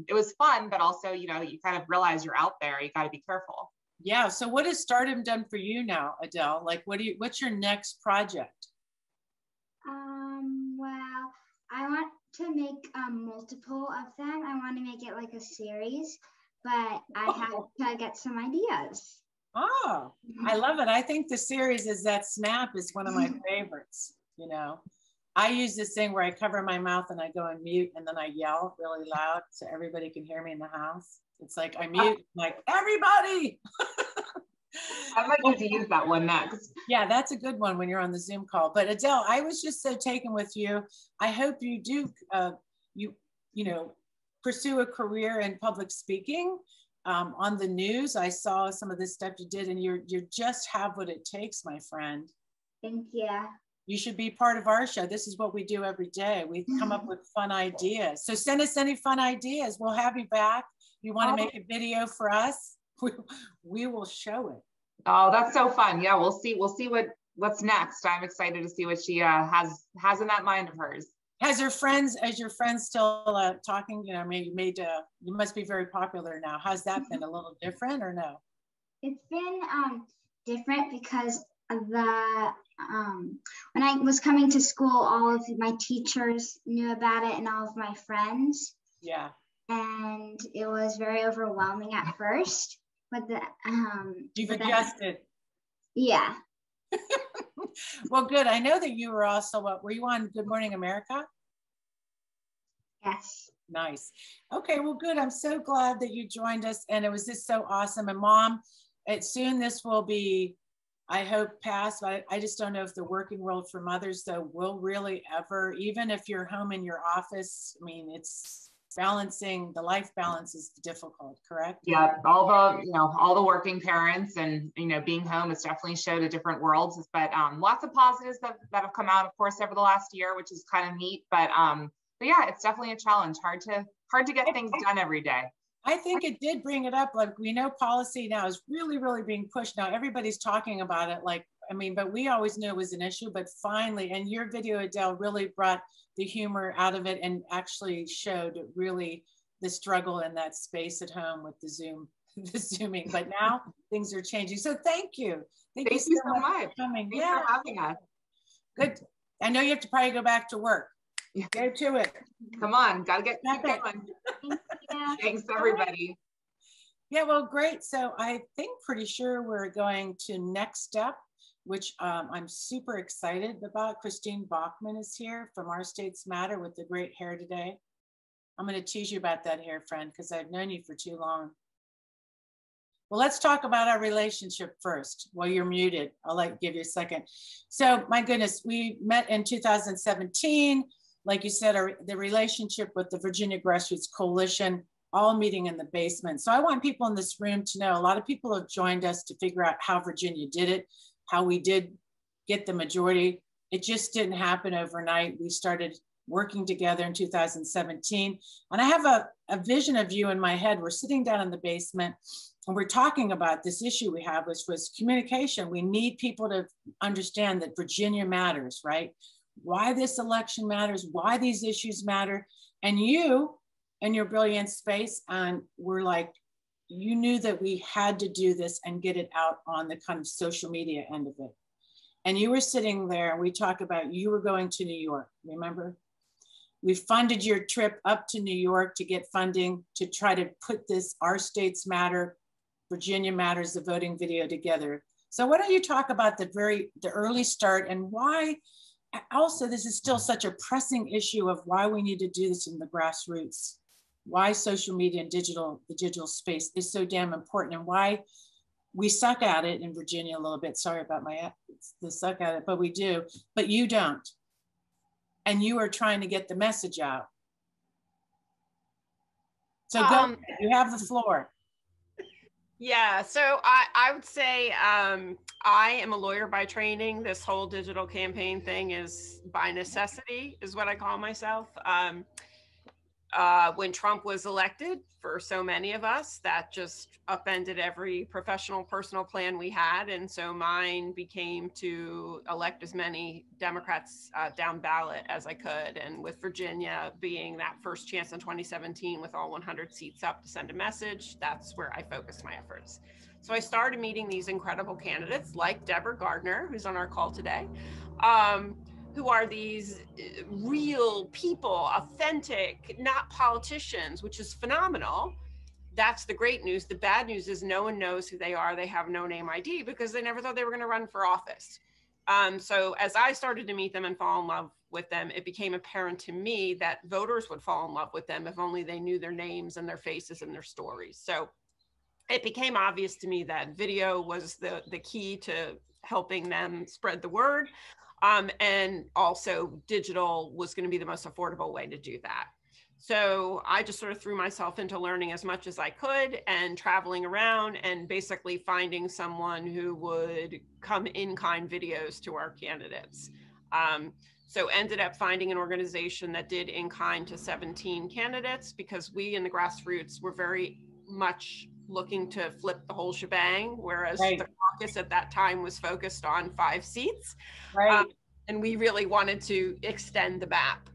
[SPEAKER 10] it was fun, but also, you kind of realize you're out there. You got to be careful.
[SPEAKER 1] Yeah. So what has Stardom done for you now, Adele? Like, what's your next project?
[SPEAKER 12] Well, I want to make multiple of them. I want to make it like a series, but I have to get some ideas.
[SPEAKER 1] Oh, I love it. I think the series is that Snap is one of my favorites. I use this thing where I cover my mouth and I go on mute and then I yell really loud so everybody can hear me in the house. It's like I mute, like, everybody.
[SPEAKER 10] I might need to use that one next.
[SPEAKER 1] Yeah, that's a good one when you're on the Zoom call. But Adele, I was just so taken with you. I hope you do, pursue a career in public speaking. On the news, I saw some of this stuff you did, and you just have what it takes, my friend.
[SPEAKER 12] Thank you.
[SPEAKER 1] You should be part of our show. This is what we do every day. We come up with fun ideas. So send us any fun ideas. We'll have you back. You want to make a video for us? We will show it.
[SPEAKER 10] Oh, that's so fun. Yeah, we'll see what's next. I'm excited to see what she has in that mind of hers.
[SPEAKER 1] As your friends still talking? You must be very popular now. How's that been? A little different or no?
[SPEAKER 12] It's been different because of the when I was coming to school, all of my teachers knew about it and all of my friends.
[SPEAKER 1] Yeah.
[SPEAKER 12] And it was very overwhelming at first, but
[SPEAKER 1] you've adjusted.
[SPEAKER 12] Yeah.
[SPEAKER 1] Well, good. I know that you were also, were you on Good Morning America?
[SPEAKER 12] Yes.
[SPEAKER 1] Nice. Okay, well, good. I'm so glad that you joined us, and it was just so awesome. And Mom, soon this will be, I hope, past. I just don't know if the working world for mothers, though, will really ever, even if you're home in your office, it's balancing, the life balance is difficult, correct?
[SPEAKER 10] Yeah, all the working parents and, being home has definitely showed a different world, but lots of positives that have come out, of course, over the last year, which is kind of neat, but yeah, it's definitely a challenge. Hard to get things done every day.
[SPEAKER 1] I think it did bring it up. Like, we know policy now is really, really being pushed. Now everybody's talking about it. But we always knew it was an issue, but finally, and your video, Adele, really brought the humor out of it and actually showed really the struggle in that space at home with the Zooming. But now things are changing. So thank you. Thank you so much for coming.
[SPEAKER 10] Thanks for having us.
[SPEAKER 1] Good. I know you have to probably go back to work. Go to it.
[SPEAKER 10] Come on, gotta keep going. Thanks, everybody.
[SPEAKER 1] Yeah, well, great. So I think pretty sure we're going to next step, which I'm super excited about. Christine Bachman is here from Our States Matter with the great hair today. I'm going to tease you about that hair, friend, because I've known you for too long. Well, let's talk about our relationship first. While you're muted, I'll give you a second. So my goodness, we met in 2017. Like you said, the relationship with the Virginia Grassroots Coalition all meeting in the basement. So I want people in this room to know, a lot of people have joined us to figure out how Virginia did it, how we did get the majority. It just didn't happen overnight. We started working together in 2017. And I have a vision of you in my head. We're sitting down in the basement and we're talking about this issue we have, which was communication. We need people to understand that Virginia matters, right? Why this election matters, why these issues matter. And you and your brilliant space, and we're like, you knew that we had to do this and get it out on the kind of social media end of it. And you were sitting there and we talked about, you were going to New York, remember? We funded your trip up to New York to get funding to try to put this Our States Matter, Virginia Matters, the voting video together. So why don't you talk about the early start and why also this is still such a pressing issue of why we need to do this in the grassroots, why social media and the digital space is so damn important, and why we suck at it in Virginia a little bit. Sorry about the suck at it, but we do, but you don't. And you are trying to get the message out. So go, you have the floor.
[SPEAKER 5] Yeah, so I would say I am a lawyer by training. This whole digital campaign thing is by necessity, is what I call myself. When Trump was elected, for so many of us, that just upended every professional, personal plan we had. And so mine became to elect as many Democrats down ballot as I could. And with Virginia being that first chance in 2017 with all 100 seats up to send a message, that's where I focused my efforts. So I started meeting these incredible candidates like Debra Gardner, who's on our call today, who are these real people, authentic, not politicians, which is phenomenal. That's the great news. The bad news is no one knows who they are. They have no name ID because they never thought they were going to run for office. So as I started to meet them and fall in love with them, it became apparent to me that voters would fall in love with them if only they knew their names and their faces and their stories. So it became obvious to me that video was the key to helping them spread the word. And also digital was going to be the most affordable way to do that. So I just sort of threw myself into learning as much as I could and traveling around and basically finding someone who would come in-kind videos to our candidates. So ended up finding an organization that did in-kind to 17 candidates because we in the grassroots were very much looking to flip the whole shebang, whereas the caucus at that time was focused on 5 seats. And we really wanted to extend the map.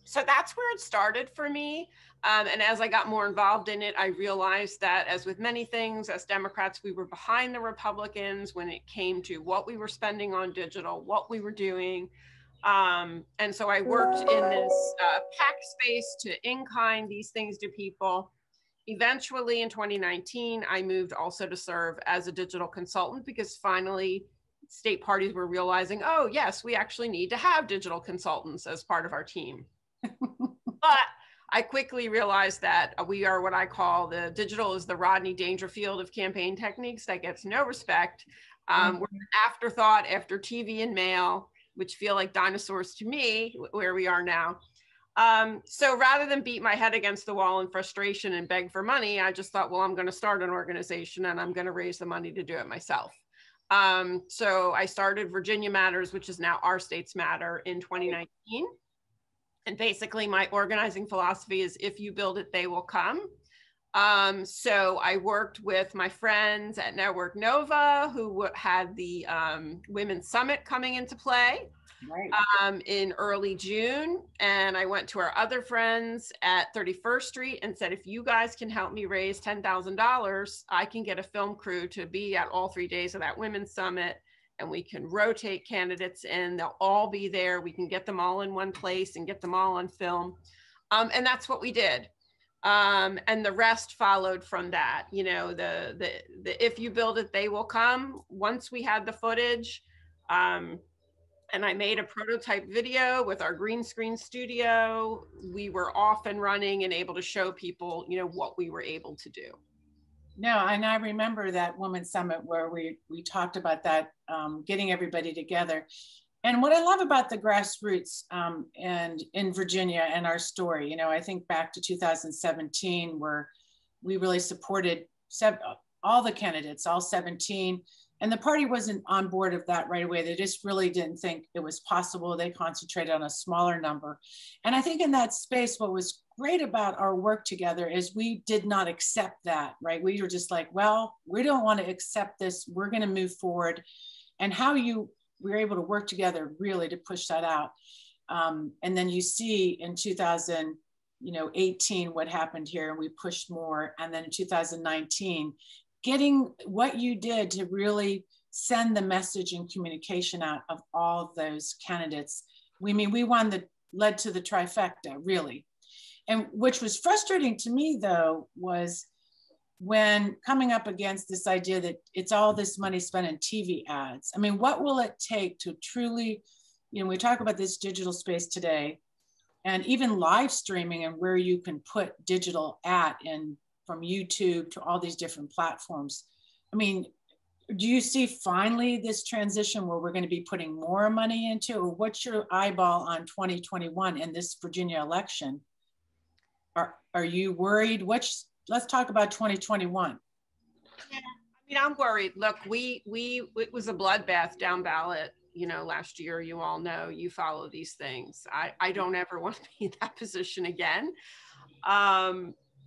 [SPEAKER 5] So that's where it started for me. And as I got more involved in it, I realized that as with many things, as Democrats, we were behind the Republicans when it came to what we were spending on digital, what we were doing. And so I worked in this PAC space to in-kind these things to people. Eventually in 2019, I moved also to serve as a digital consultant because finally state parties were realizing, oh yes, we actually need to have digital consultants as part of our team. But I quickly realized that we are what I call the digital is the Rodney Dangerfield of campaign techniques that gets no respect. We're an afterthought after TV and mail, which feel like dinosaurs to me, where we are now. So rather than beat my head against the wall in frustration and beg for money, I just thought, well, I'm going to start an organization and I'm going to raise the money to do it myself. So I started Virginia Matters, which is now Our States Matter, in 2019. And basically my organizing philosophy is if you build it, they will come. So I worked with my friends at Network Nova, who had the Women's Summit coming into play in early June. And I went to our other friends at 31st Street and said, if you guys can help me raise $10,000, I can get a film crew to be at all 3 days of that Women's Summit. And we can rotate candidates and they'll all be there. We can get them all in one place and get them all on film. And that's what we did. And the rest followed from that. You know, the if you build it, they will come. Once we had the footage, and I made a prototype video with our green screen studio, we were off and running and able to show people, you know, what we were able to do.
[SPEAKER 1] No, and I remember that Women's Summit where we talked about that, getting everybody together. And what I love about the grassroots and in Virginia and our story, you know, I think back to 2017 where we really supported all the candidates, all 17, and the party wasn't on board of that right away. They just really didn't think it was possible. They concentrated on a smaller number. And I think in that space, what was great about our work together is we did not accept that, right? We were just like, well, we don't want to accept this. We're going to move forward. And how we were able to work together really to push that out. And then you see in 2018 what happened here, and we pushed more. And then in 2019, getting what you did to really send the message and communication out of all of those candidates. We led to the trifecta, really. And which was frustrating to me, though, was when coming up against this idea that it's all this money spent in TV ads. I mean, what will it take to truly, you know, we talk about this digital space today, and even live streaming and where you can put digital ad in from YouTube to all these different platforms. I mean, do you see finally this transition where we're going to be putting more money into, or what's your eyeball on 2021 in this Virginia election? Are you worried? Let's talk about 2021.
[SPEAKER 5] Yeah, I mean, I'm worried. Look, it was a bloodbath down ballot, you know, last year. You all know, you follow these things. I don't ever want to be in that position again.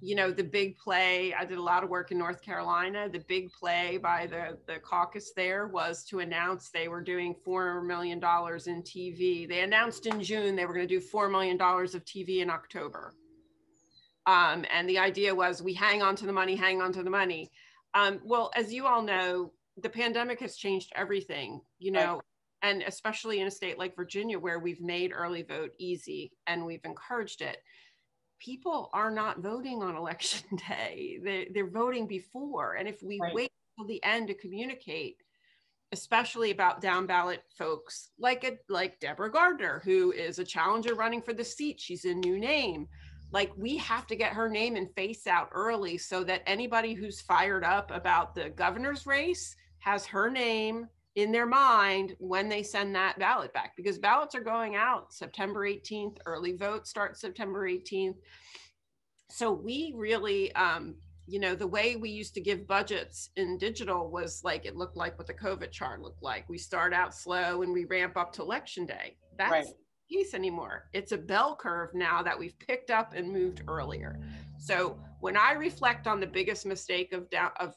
[SPEAKER 5] You know, the big play, I did a lot of work in North Carolina. The big play by the caucus there was to announce they were doing $4 million in TV. They announced in June they were going to do $4 million of TV in October. And the idea was we hang on to the money, hang on to the money. Well, as you all know, the pandemic has changed everything, you know, and especially in a state like Virginia, where we've made early vote easy and we've encouraged it. People are not voting on election day. They're voting before. And if we wait till the end to communicate, especially about down ballot folks like Debra Gardner, who is a challenger running for the seat. She's a new name. Like, we have to get her name and face out early so that anybody who's fired up about the governor's race has her name in their mind when they send that ballot back, because ballots are going out September 18th, early vote starts September 18th. So we really, you know, the way we used to give budgets in digital was like, it looked like what the COVID chart looked like. We start out slow and we ramp up to election day. That's case anymore. It's a bell curve now that we've picked up and moved earlier. So when I reflect on the biggest mistake of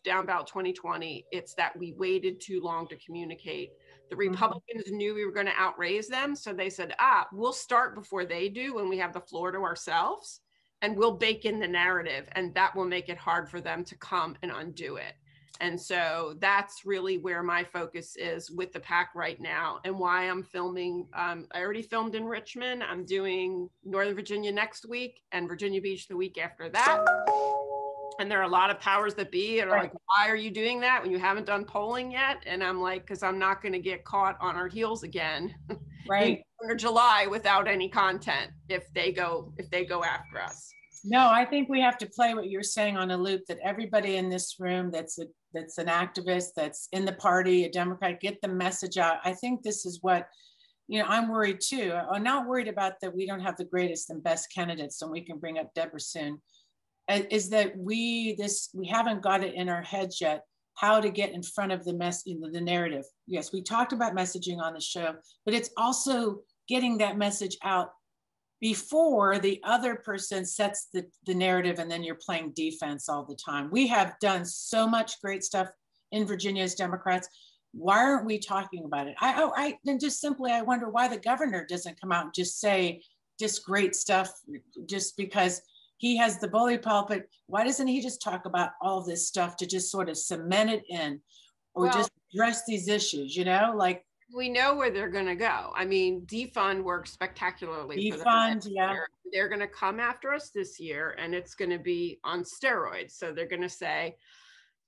[SPEAKER 5] down ballot 2020, it's that we waited too long to communicate. The Republicans knew we were going to outraise them. So they said, we'll start before they do when we have the floor to ourselves, and we'll bake in the narrative, and that will make it hard for them to come and undo it. And so that's really where my focus is with the PAC right now, and why I'm filming. I already filmed in Richmond. I'm doing Northern Virginia next week and Virginia Beach the week after that. And there are a lot of powers that be and are like, why are you doing that when you haven't done polling yet? And I'm like, because I'm not going to get caught on our heels again in July without any content if they go after us.
[SPEAKER 1] No, I think we have to play what you're saying on a loop, that everybody in this room that's an activist, that's in the party, a Democrat, get the message out. I think this is what, you know, I'm worried too. I'm not worried about that we don't have the greatest and best candidates, and we can bring up Debra soon, is that we haven't got it in our heads yet how to get in front of the the narrative. Yes, we talked about messaging on the show, but it's also getting that message out before the other person sets the narrative, and then you're playing defense all the time. We have done so much great stuff in Virginia as Democrats. Why aren't we talking about it? I wonder why the governor doesn't come out and just say just great stuff just because he has the bully pulpit. Why doesn't he just talk about all this stuff to just sort of cement it in, or just address these issues, you know, like,
[SPEAKER 5] we know where they're going to go. I mean, defund works spectacularly.
[SPEAKER 1] Defund, yeah.
[SPEAKER 5] They're going to come after us this year, and it's going to be on steroids. So they're going to say,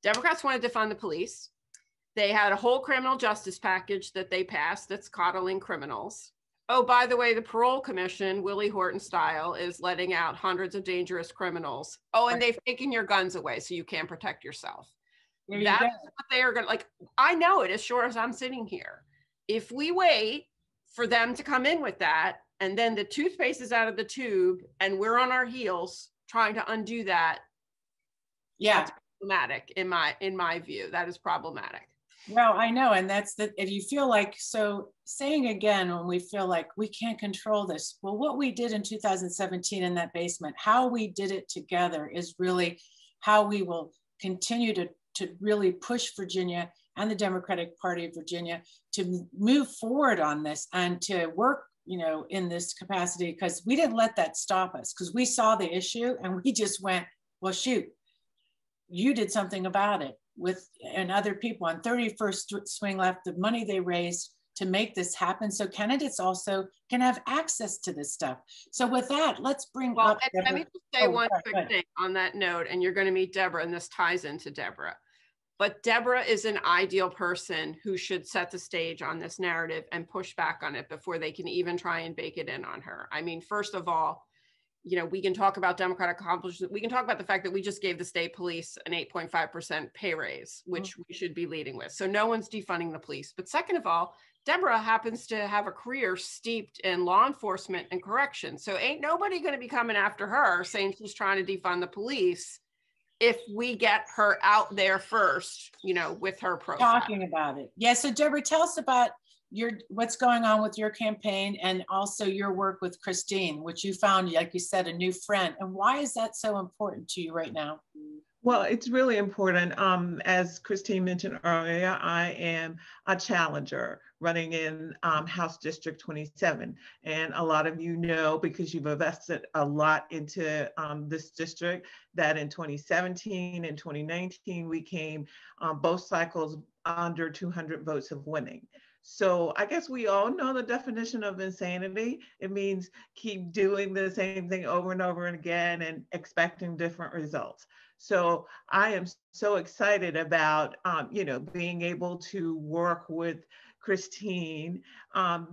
[SPEAKER 5] Democrats want to defund the police. They had a whole criminal justice package that they passed that's coddling criminals. Oh, by the way, the parole commission, Willie Horton style, is letting out hundreds of dangerous criminals. Oh, and they've taken your guns away so you can't protect yourself. That's what they are going to, like, I know it as sure as I'm sitting here. If we wait for them to come in with that, and then the toothpaste is out of the tube and we're on our heels trying to undo that.
[SPEAKER 1] Yeah.
[SPEAKER 5] That's problematic in my view. That is problematic.
[SPEAKER 1] Well, I know. And that's if you feel like, so saying again, when we feel like we can't control this, well, what we did in 2017 in that basement, how we did it together is really how we will continue to really push Virginia and the Democratic Party of Virginia to move forward on this and to work, you know, in this capacity, because we didn't let that stop us, because we saw the issue and we just went, well, shoot, you did something about it and other people on 31st Swing Left, the money they raised to make this happen. So candidates also can have access to this stuff. So with that, let's bring up.
[SPEAKER 5] Let me just say one quick thing on that note, and you're going to meet Debra, and this ties into Debra. But Debra is an ideal person who should set the stage on this narrative and push back on it before they can even try and bake it in on her. I mean, first of all, you know, we can talk about Democratic accomplishments. We can talk about the fact that we just gave the state police an 8.5% pay raise, which we should be leading with. So no one's defunding the police. But second of all, Debra happens to have a career steeped in law enforcement and correction. So ain't nobody going to be coming after her saying she's trying to defund the police if we get her out there first, you know, with her profile.
[SPEAKER 1] Talking about it. Yeah, so Debra, tell us about what's going on with your campaign and also your work with Christine, which you found, like you said, a new friend. And why is that so important to you right now?
[SPEAKER 6] Well, it's really important. As Christine mentioned earlier, I am a challenger running in House District 27. And a lot of you know, because you've invested a lot into this district, that in 2017 and 2019, we came both cycles under 200 votes of winning. So I guess we all know the definition of insanity. It means keep doing the same thing over and over and again and expecting different results. So I am so excited about, you know, being able to work with Christine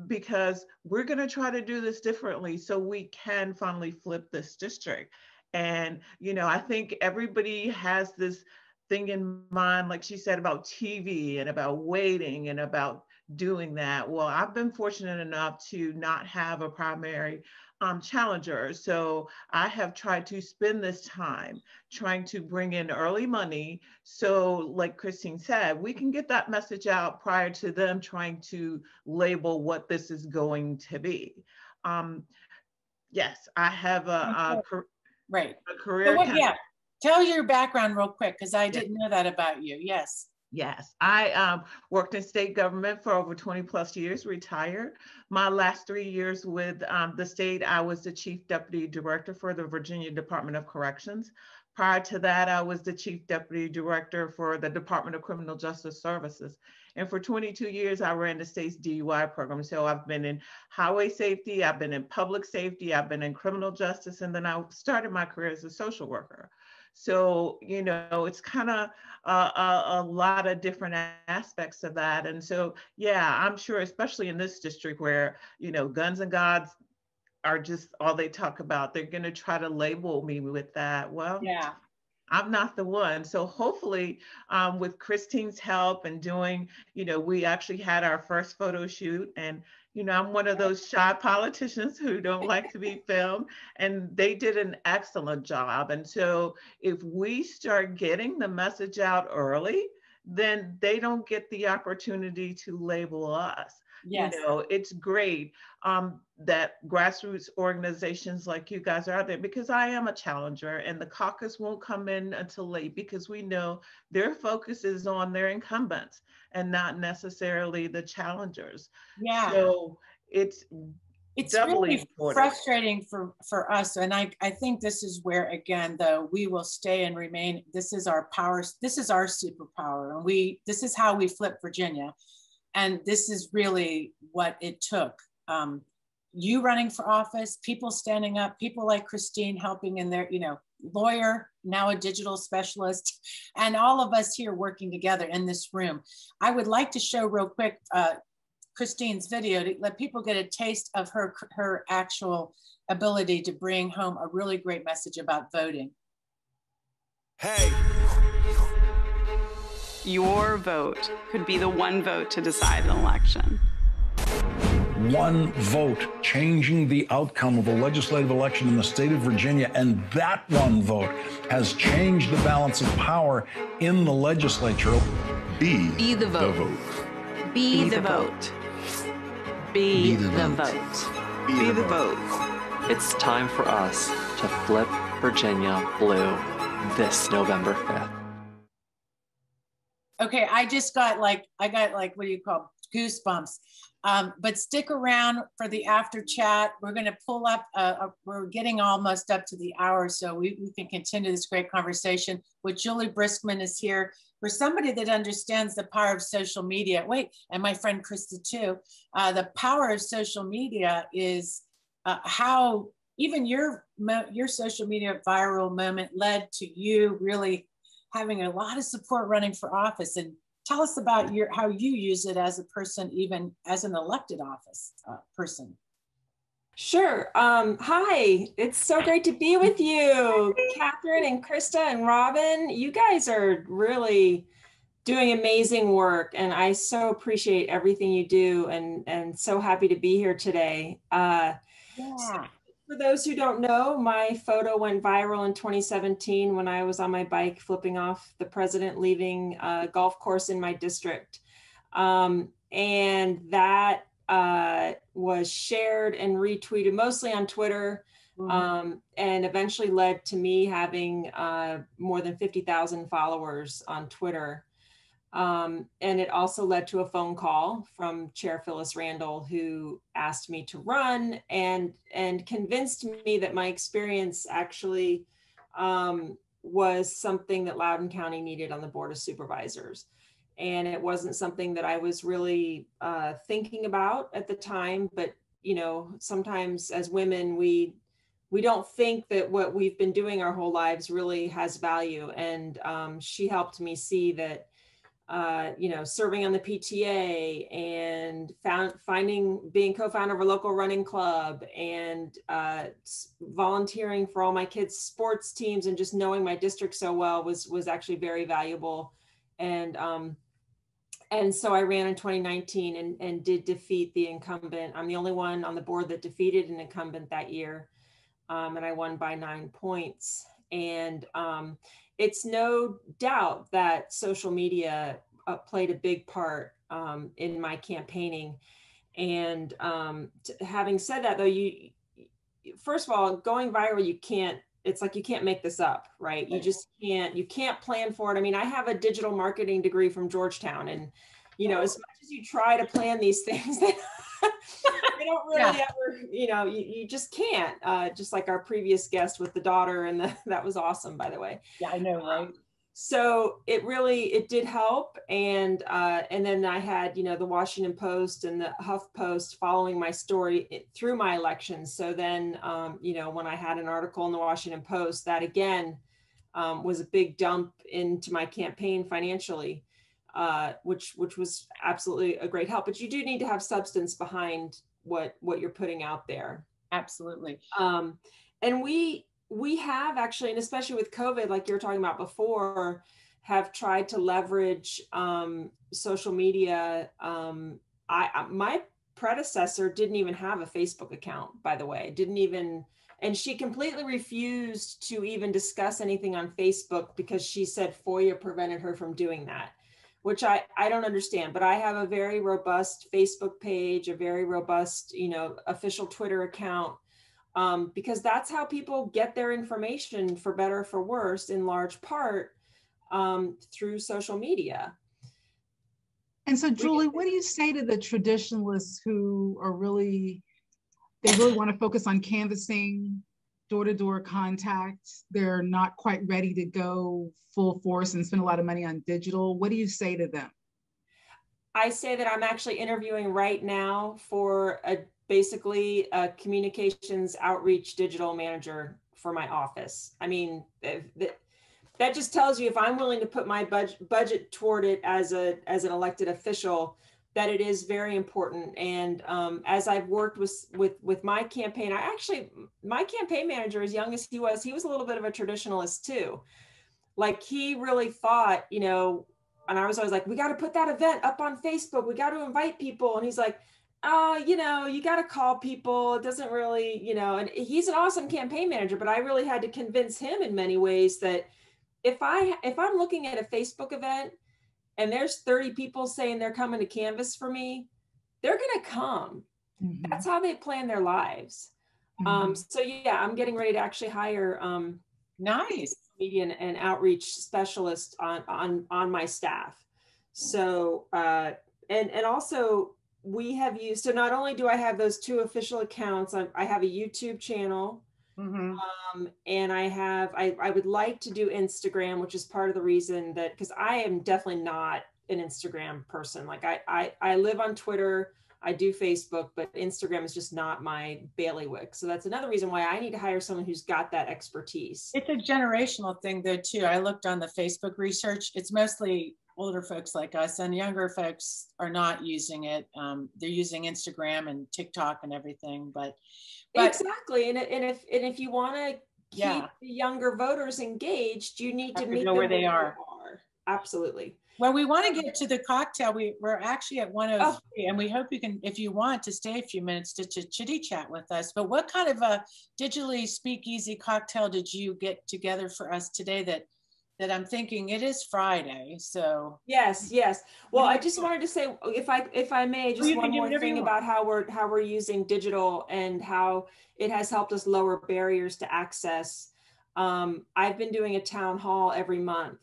[SPEAKER 6] because we're going to try to do this differently so we can finally flip this district. And, you know, I think everybody has this thing in mind, like she said, about TV and about waiting and about doing that. Well, I've been fortunate enough to not have a primary challenger. So I have tried to spend this time trying to bring in early money. So like Christine said, we can get that message out prior to them trying to label what this is going to be. Yes, I have a career.
[SPEAKER 1] So yeah, tell your background real quick, because I didn't know that about you. Yes.
[SPEAKER 6] Yes, I worked in state government for over 20 plus years, retired. My last 3 years with the state, I was the Chief Deputy Director for the Virginia Department of Corrections. Prior to that, I was the Chief Deputy Director for the Department of Criminal Justice Services. And for 22 years, I ran the state's DUI program. So I've been in highway safety, I've been in public safety, I've been in criminal justice, and then I started my career as a social worker. So, you know, it's kind of a lot of different aspects of that. And so, yeah, I'm sure, especially in this district where, you know, guns and gods are just all they talk about, they're going to try to label me with that. Well, yeah, I'm not the one. So hopefully with Christine's help and doing, you know, we actually had our first photo shoot, and you know, I'm one of those shy politicians who don't like to be filmed, and they did an excellent job. And so if we start getting the message out early, then they don't get the opportunity to label us. Yes. You know, it's great that grassroots organizations like you guys are out there, because I am a challenger, and the caucus won't come in until late because we know their focus is on their incumbents and not necessarily the challengers. Yeah. So it's
[SPEAKER 1] really frustrating for us. And I think this is where, again, though, we will stay and remain. This is our power. This is our superpower. And this is how we flip Virginia. And this is really what it took. You running for office, people standing up, people like Christine helping in their, you know, lawyer, now a digital specialist, and all of us here working together in this room. I would like to show real quick Christine's video to let people get a taste of her actual ability to bring home a really great message about voting.
[SPEAKER 13] Hey. Your vote could be the one vote to decide an election.
[SPEAKER 14] one vote changing the outcome of a legislative election in the state of Virginia, and that one vote has changed the balance of power in the legislature.
[SPEAKER 15] Be
[SPEAKER 16] the vote. Be the vote. Be the vote.
[SPEAKER 15] Be the vote.
[SPEAKER 17] It's time for us to flip Virginia blue this November 5th.
[SPEAKER 1] Okay, I got like, what do you call, goosebumps. But stick around for the after chat. We're gonna pull up, we're getting almost up to the hour, so we can continue this great conversation. With Julie Briskman is here. For somebody that understands the power of social media, and my friend Krista too, the power of social media is how even your social media viral moment led to you really having a lot of support running for office. And tell us about how you use it as a person, even as an elected office person.
[SPEAKER 18] Sure. Hi, it's so great to be with you, Catherine and Krista and Robin. You guys are really doing amazing work, and I so appreciate everything you do, and so happy to be here today. So for those who don't know, my photo went viral in 2017 when I was on my bike flipping off the president leaving a golf course in my district. And that was shared and retweeted mostly on Twitter, and eventually led to me having more than 50,000 followers on Twitter. And it also led to a phone call from Chair Phyllis Randall, who asked me to run and convinced me that my experience actually was something that Loudoun County needed on the Board of Supervisors. And it wasn't something that I was really thinking about at the time, but you know, sometimes as women, we don't think that what we've been doing our whole lives really has value. And she helped me see that you know, serving on the PTA and being co-founder of a local running club and volunteering for all my kids' sports teams and just knowing my district so well was actually very valuable. And so I ran in 2019 and did defeat the incumbent. I'm the only one on the board that defeated an incumbent that year. And I won by 9 points. And it's no doubt that social media played a big part in my campaigning. And having said that, though, first of all, going viral, it's like you can't make this up, right? You can't plan for it. I mean, I have a digital marketing degree from Georgetown, and you know, as much as you try to plan these things, they don't really ever, you know, you just can't. Just like our previous guest with the daughter, and that was awesome, by the way.
[SPEAKER 1] Yeah, I know, right?
[SPEAKER 18] So it did help, and then I had, you know, the Washington Post and the HuffPost following my story through my elections. So then, you know, when I had an article in the Washington Post, that again was a big dump into my campaign financially, which was absolutely a great help. But you do need to have substance behind what you're putting out there.
[SPEAKER 1] Absolutely.
[SPEAKER 18] And we have actually, and especially with COVID, like you were talking about before, have tried to leverage social media. My predecessor didn't even have a Facebook account, by the way, and she completely refused to even discuss anything on Facebook because she said FOIA prevented her from doing that, which I don't understand. But I have a very robust Facebook page, a very robust, you know, official Twitter account. Because that's how people get their information, for better or for worse, in large part through social media.
[SPEAKER 9] And so, Julie, what do you say to the traditionalists who are really want to focus on canvassing, door-to-door contact? They're not quite ready to go full force and spend a lot of money on digital. What do you say to them?
[SPEAKER 18] I say that I'm actually interviewing right now for basically a communications outreach digital manager for my office. I mean, that just tells you if I'm willing to put my budget toward it as an elected official, that it is very important. And as I've worked with my campaign, my campaign manager, as young as he was a little bit of a traditionalist too. Like he really thought, you know, and I was always like, we got to put that event up on Facebook. We got to invite people. And he's like, you know, you got to call people. It doesn't really, you know, and he's an awesome campaign manager, but I really had to convince him in many ways that if I'm looking at a Facebook event and there's 30 people saying they're coming to canvas for me, they're going to come. That's how they plan their lives. So yeah, I'm getting ready to actually hire
[SPEAKER 1] nice
[SPEAKER 18] media and outreach specialist on my staff. So and also we have used, so not only do I have those 2 official accounts, I have a YouTube channel. And I would like to do Instagram, which is part of the reason that, because I am definitely not an Instagram person. Like I live on Twitter, I do Facebook, but Instagram is just not my bailiwick. So that's another reason why I need to hire someone who's got that expertise.
[SPEAKER 1] It's a generational thing though too. I looked on the Facebook research. It's mostly older folks like us, and younger folks are not using it. They're using Instagram and TikTok and everything, but
[SPEAKER 18] exactly. And if you want to keep the younger voters engaged, you need to meet them
[SPEAKER 1] where they are.
[SPEAKER 18] Absolutely.
[SPEAKER 1] Well, we want to get to the cocktail. We're actually at 1:03, and we hope you can, if you want, to stay a few minutes to chitty chat with us. But what kind of a digitally speakeasy cocktail did you get together for us today that I'm thinking it is Friday, so.
[SPEAKER 18] Yes. Well, I just wanted to say, if I may, just one more thing about how we're using digital and how it has helped us lower barriers to access. I've been doing a town hall every month.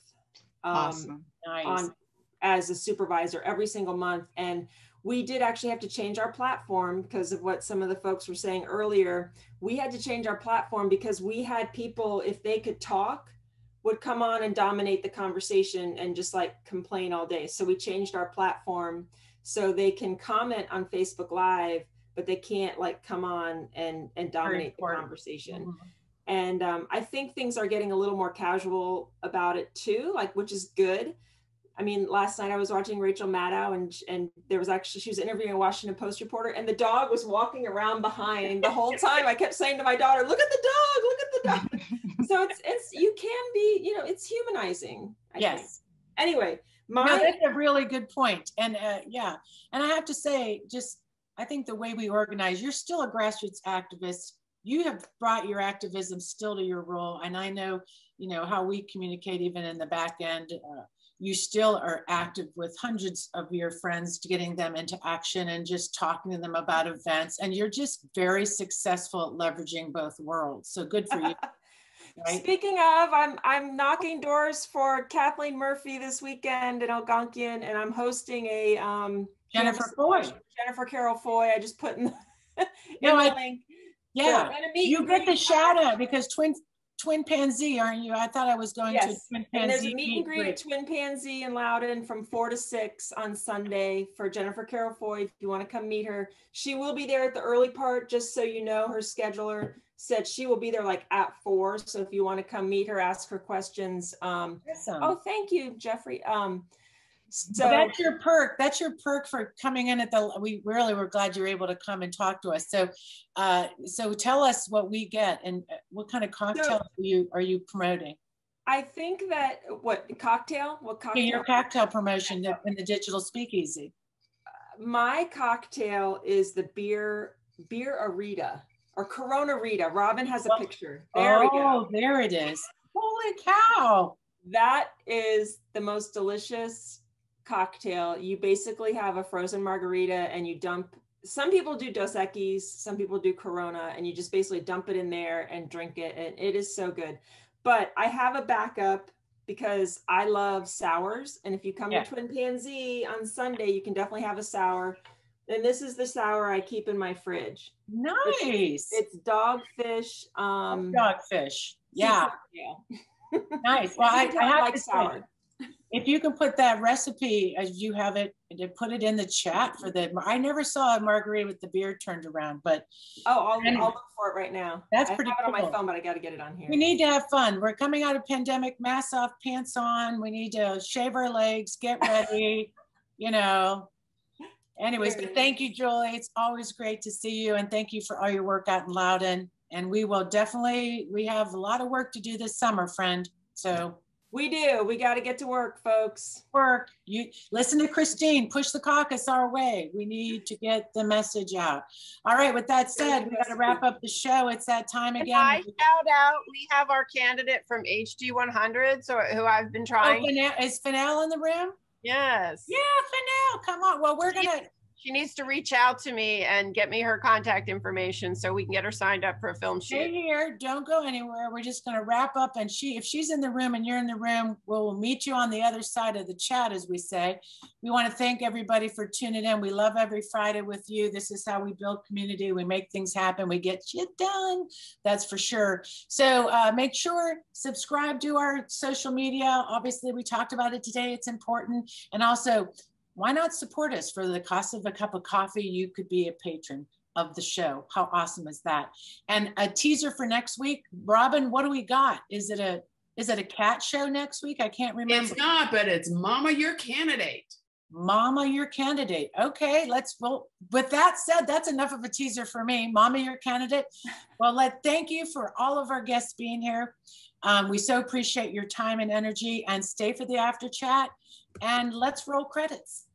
[SPEAKER 9] Awesome.
[SPEAKER 1] Nice.
[SPEAKER 18] As a supervisor every single month. And we did actually have to change our platform because of what some of the folks were saying earlier. We had to change our platform because we had people, if they could talk, would come on and dominate the conversation and just like complain all day. So we changed our platform so they can comment on Facebook Live, but they can't like come on and dominate the conversation. And I think things are getting a little more casual about it too, like, which is good. I mean, last night I was watching Rachel Maddow and there was actually, she was interviewing a Washington Post reporter and the dog was walking around behind the whole time. I kept saying to my daughter, look at the dog, look at the dog. So it's, you can be, you know, it's humanizing. I think. Anyway,
[SPEAKER 1] no, that's a really good point. And yeah, and I have to say, just, I think the way we organize, you're still a grassroots activist. You have brought your activism still to your role. And I know, you know, how we communicate even in the back end. You still are active with hundreds of your friends, getting them into action and just talking to them about events. And you're just very successful at leveraging both worlds. So good for you. Right?
[SPEAKER 18] Speaking of, I'm knocking doors for Kathleen Murphy this weekend in Algonquian, and I'm hosting a Jennifer Carroll Foy. I just put in the link.
[SPEAKER 1] Yeah, you get the shout out because Twin Pansy, aren't you? I thought I was going to Twin Pansy.
[SPEAKER 18] And there's a meet and greet at Twin Pansy in Loudoun from 4 to 6 on Sunday for Jennifer Carroll Foy. If you want to come meet her, she will be there at the early part, just so you know. Her scheduler said she will be there like at 4. So if you want to come meet her, ask her questions.
[SPEAKER 1] Awesome.
[SPEAKER 18] Oh, thank you, Jeffrey.
[SPEAKER 1] So that's your perk. That's your perk for coming in at the, we really were glad you're able to come and talk to us. So, so tell us what we get and what kind of cocktail are you promoting?
[SPEAKER 18] I think that, what cocktail?
[SPEAKER 1] Yeah, your cocktail promotion in the digital speakeasy.
[SPEAKER 18] My cocktail is the beer Arita or Corona Rita. Robin has a picture. There we go.
[SPEAKER 1] There it is. Holy cow.
[SPEAKER 18] That is the most delicious cocktail. You basically have a frozen margarita and you dump, some people do Dos Equis, some people do Corona, and you just basically dump it in there and drink it, and it is so good. But I have a backup because I love sours, and if you come to Twin Pansy on Sunday, you can definitely have a sour. And this is the sour I keep in my fridge.
[SPEAKER 1] Nice.
[SPEAKER 18] It's dogfish.
[SPEAKER 1] Dogfish. Yeah. Nice. Well, I have to say, if you can put that recipe as you have it, and put it in the chat for the, I never saw a margarita with the beer turned around, but.
[SPEAKER 18] I'll look for it right now.
[SPEAKER 1] That's pretty cool.
[SPEAKER 18] I have it on my phone, but I got to get it on here.
[SPEAKER 1] We need to have fun. We're coming out of pandemic, mask off, pants on. We need to shave our legs, get ready, you know. Anyways, but thank you, Julie. It's always great to see you. And thank you for all your work out in Loudoun. And we will definitely, we have a lot of work to do this summer, friend. So
[SPEAKER 18] We do. We got to get to work, folks.
[SPEAKER 1] Work. You listen to Christine. Push the caucus our way. We need to get the message out. All right. With that said, we got to wrap up the show. It's that time again.
[SPEAKER 5] I shout out. We have our candidate from HG 100. So who I've been trying.
[SPEAKER 1] Oh, is Fennell in the room?
[SPEAKER 5] Yes.
[SPEAKER 1] Yeah, Fennell. Come on. Well, we're gonna.
[SPEAKER 5] She needs to reach out to me and get me her contact information so we can get her signed up for a film shoot.
[SPEAKER 1] Stay here, don't go anywhere. We're just going to wrap up, and if she's in the room and you're in the room, we'll meet you on the other side of the chat, as we say. We want to thank everybody for tuning in. We love every Friday with you. This is how we build community. We make things happen. We get shit done. That's for sure. So make sure, subscribe to our social media. Obviously, we talked about it today. It's important. And also, why not support us for the cost of a cup of coffee? You could be a patron of the show. How awesome is that? And a teaser for next week. Robin, what do we got? Is it a cat show next week? I can't remember.
[SPEAKER 7] It's not, but it's Mama Your Candidate.
[SPEAKER 1] Mama Your Candidate. Okay, well, with that said, that's enough of a teaser for me. Mama Your Candidate. Well, thank you for all of our guests being here. We so appreciate your time and energy, and stay for the after chat, and let's roll credits.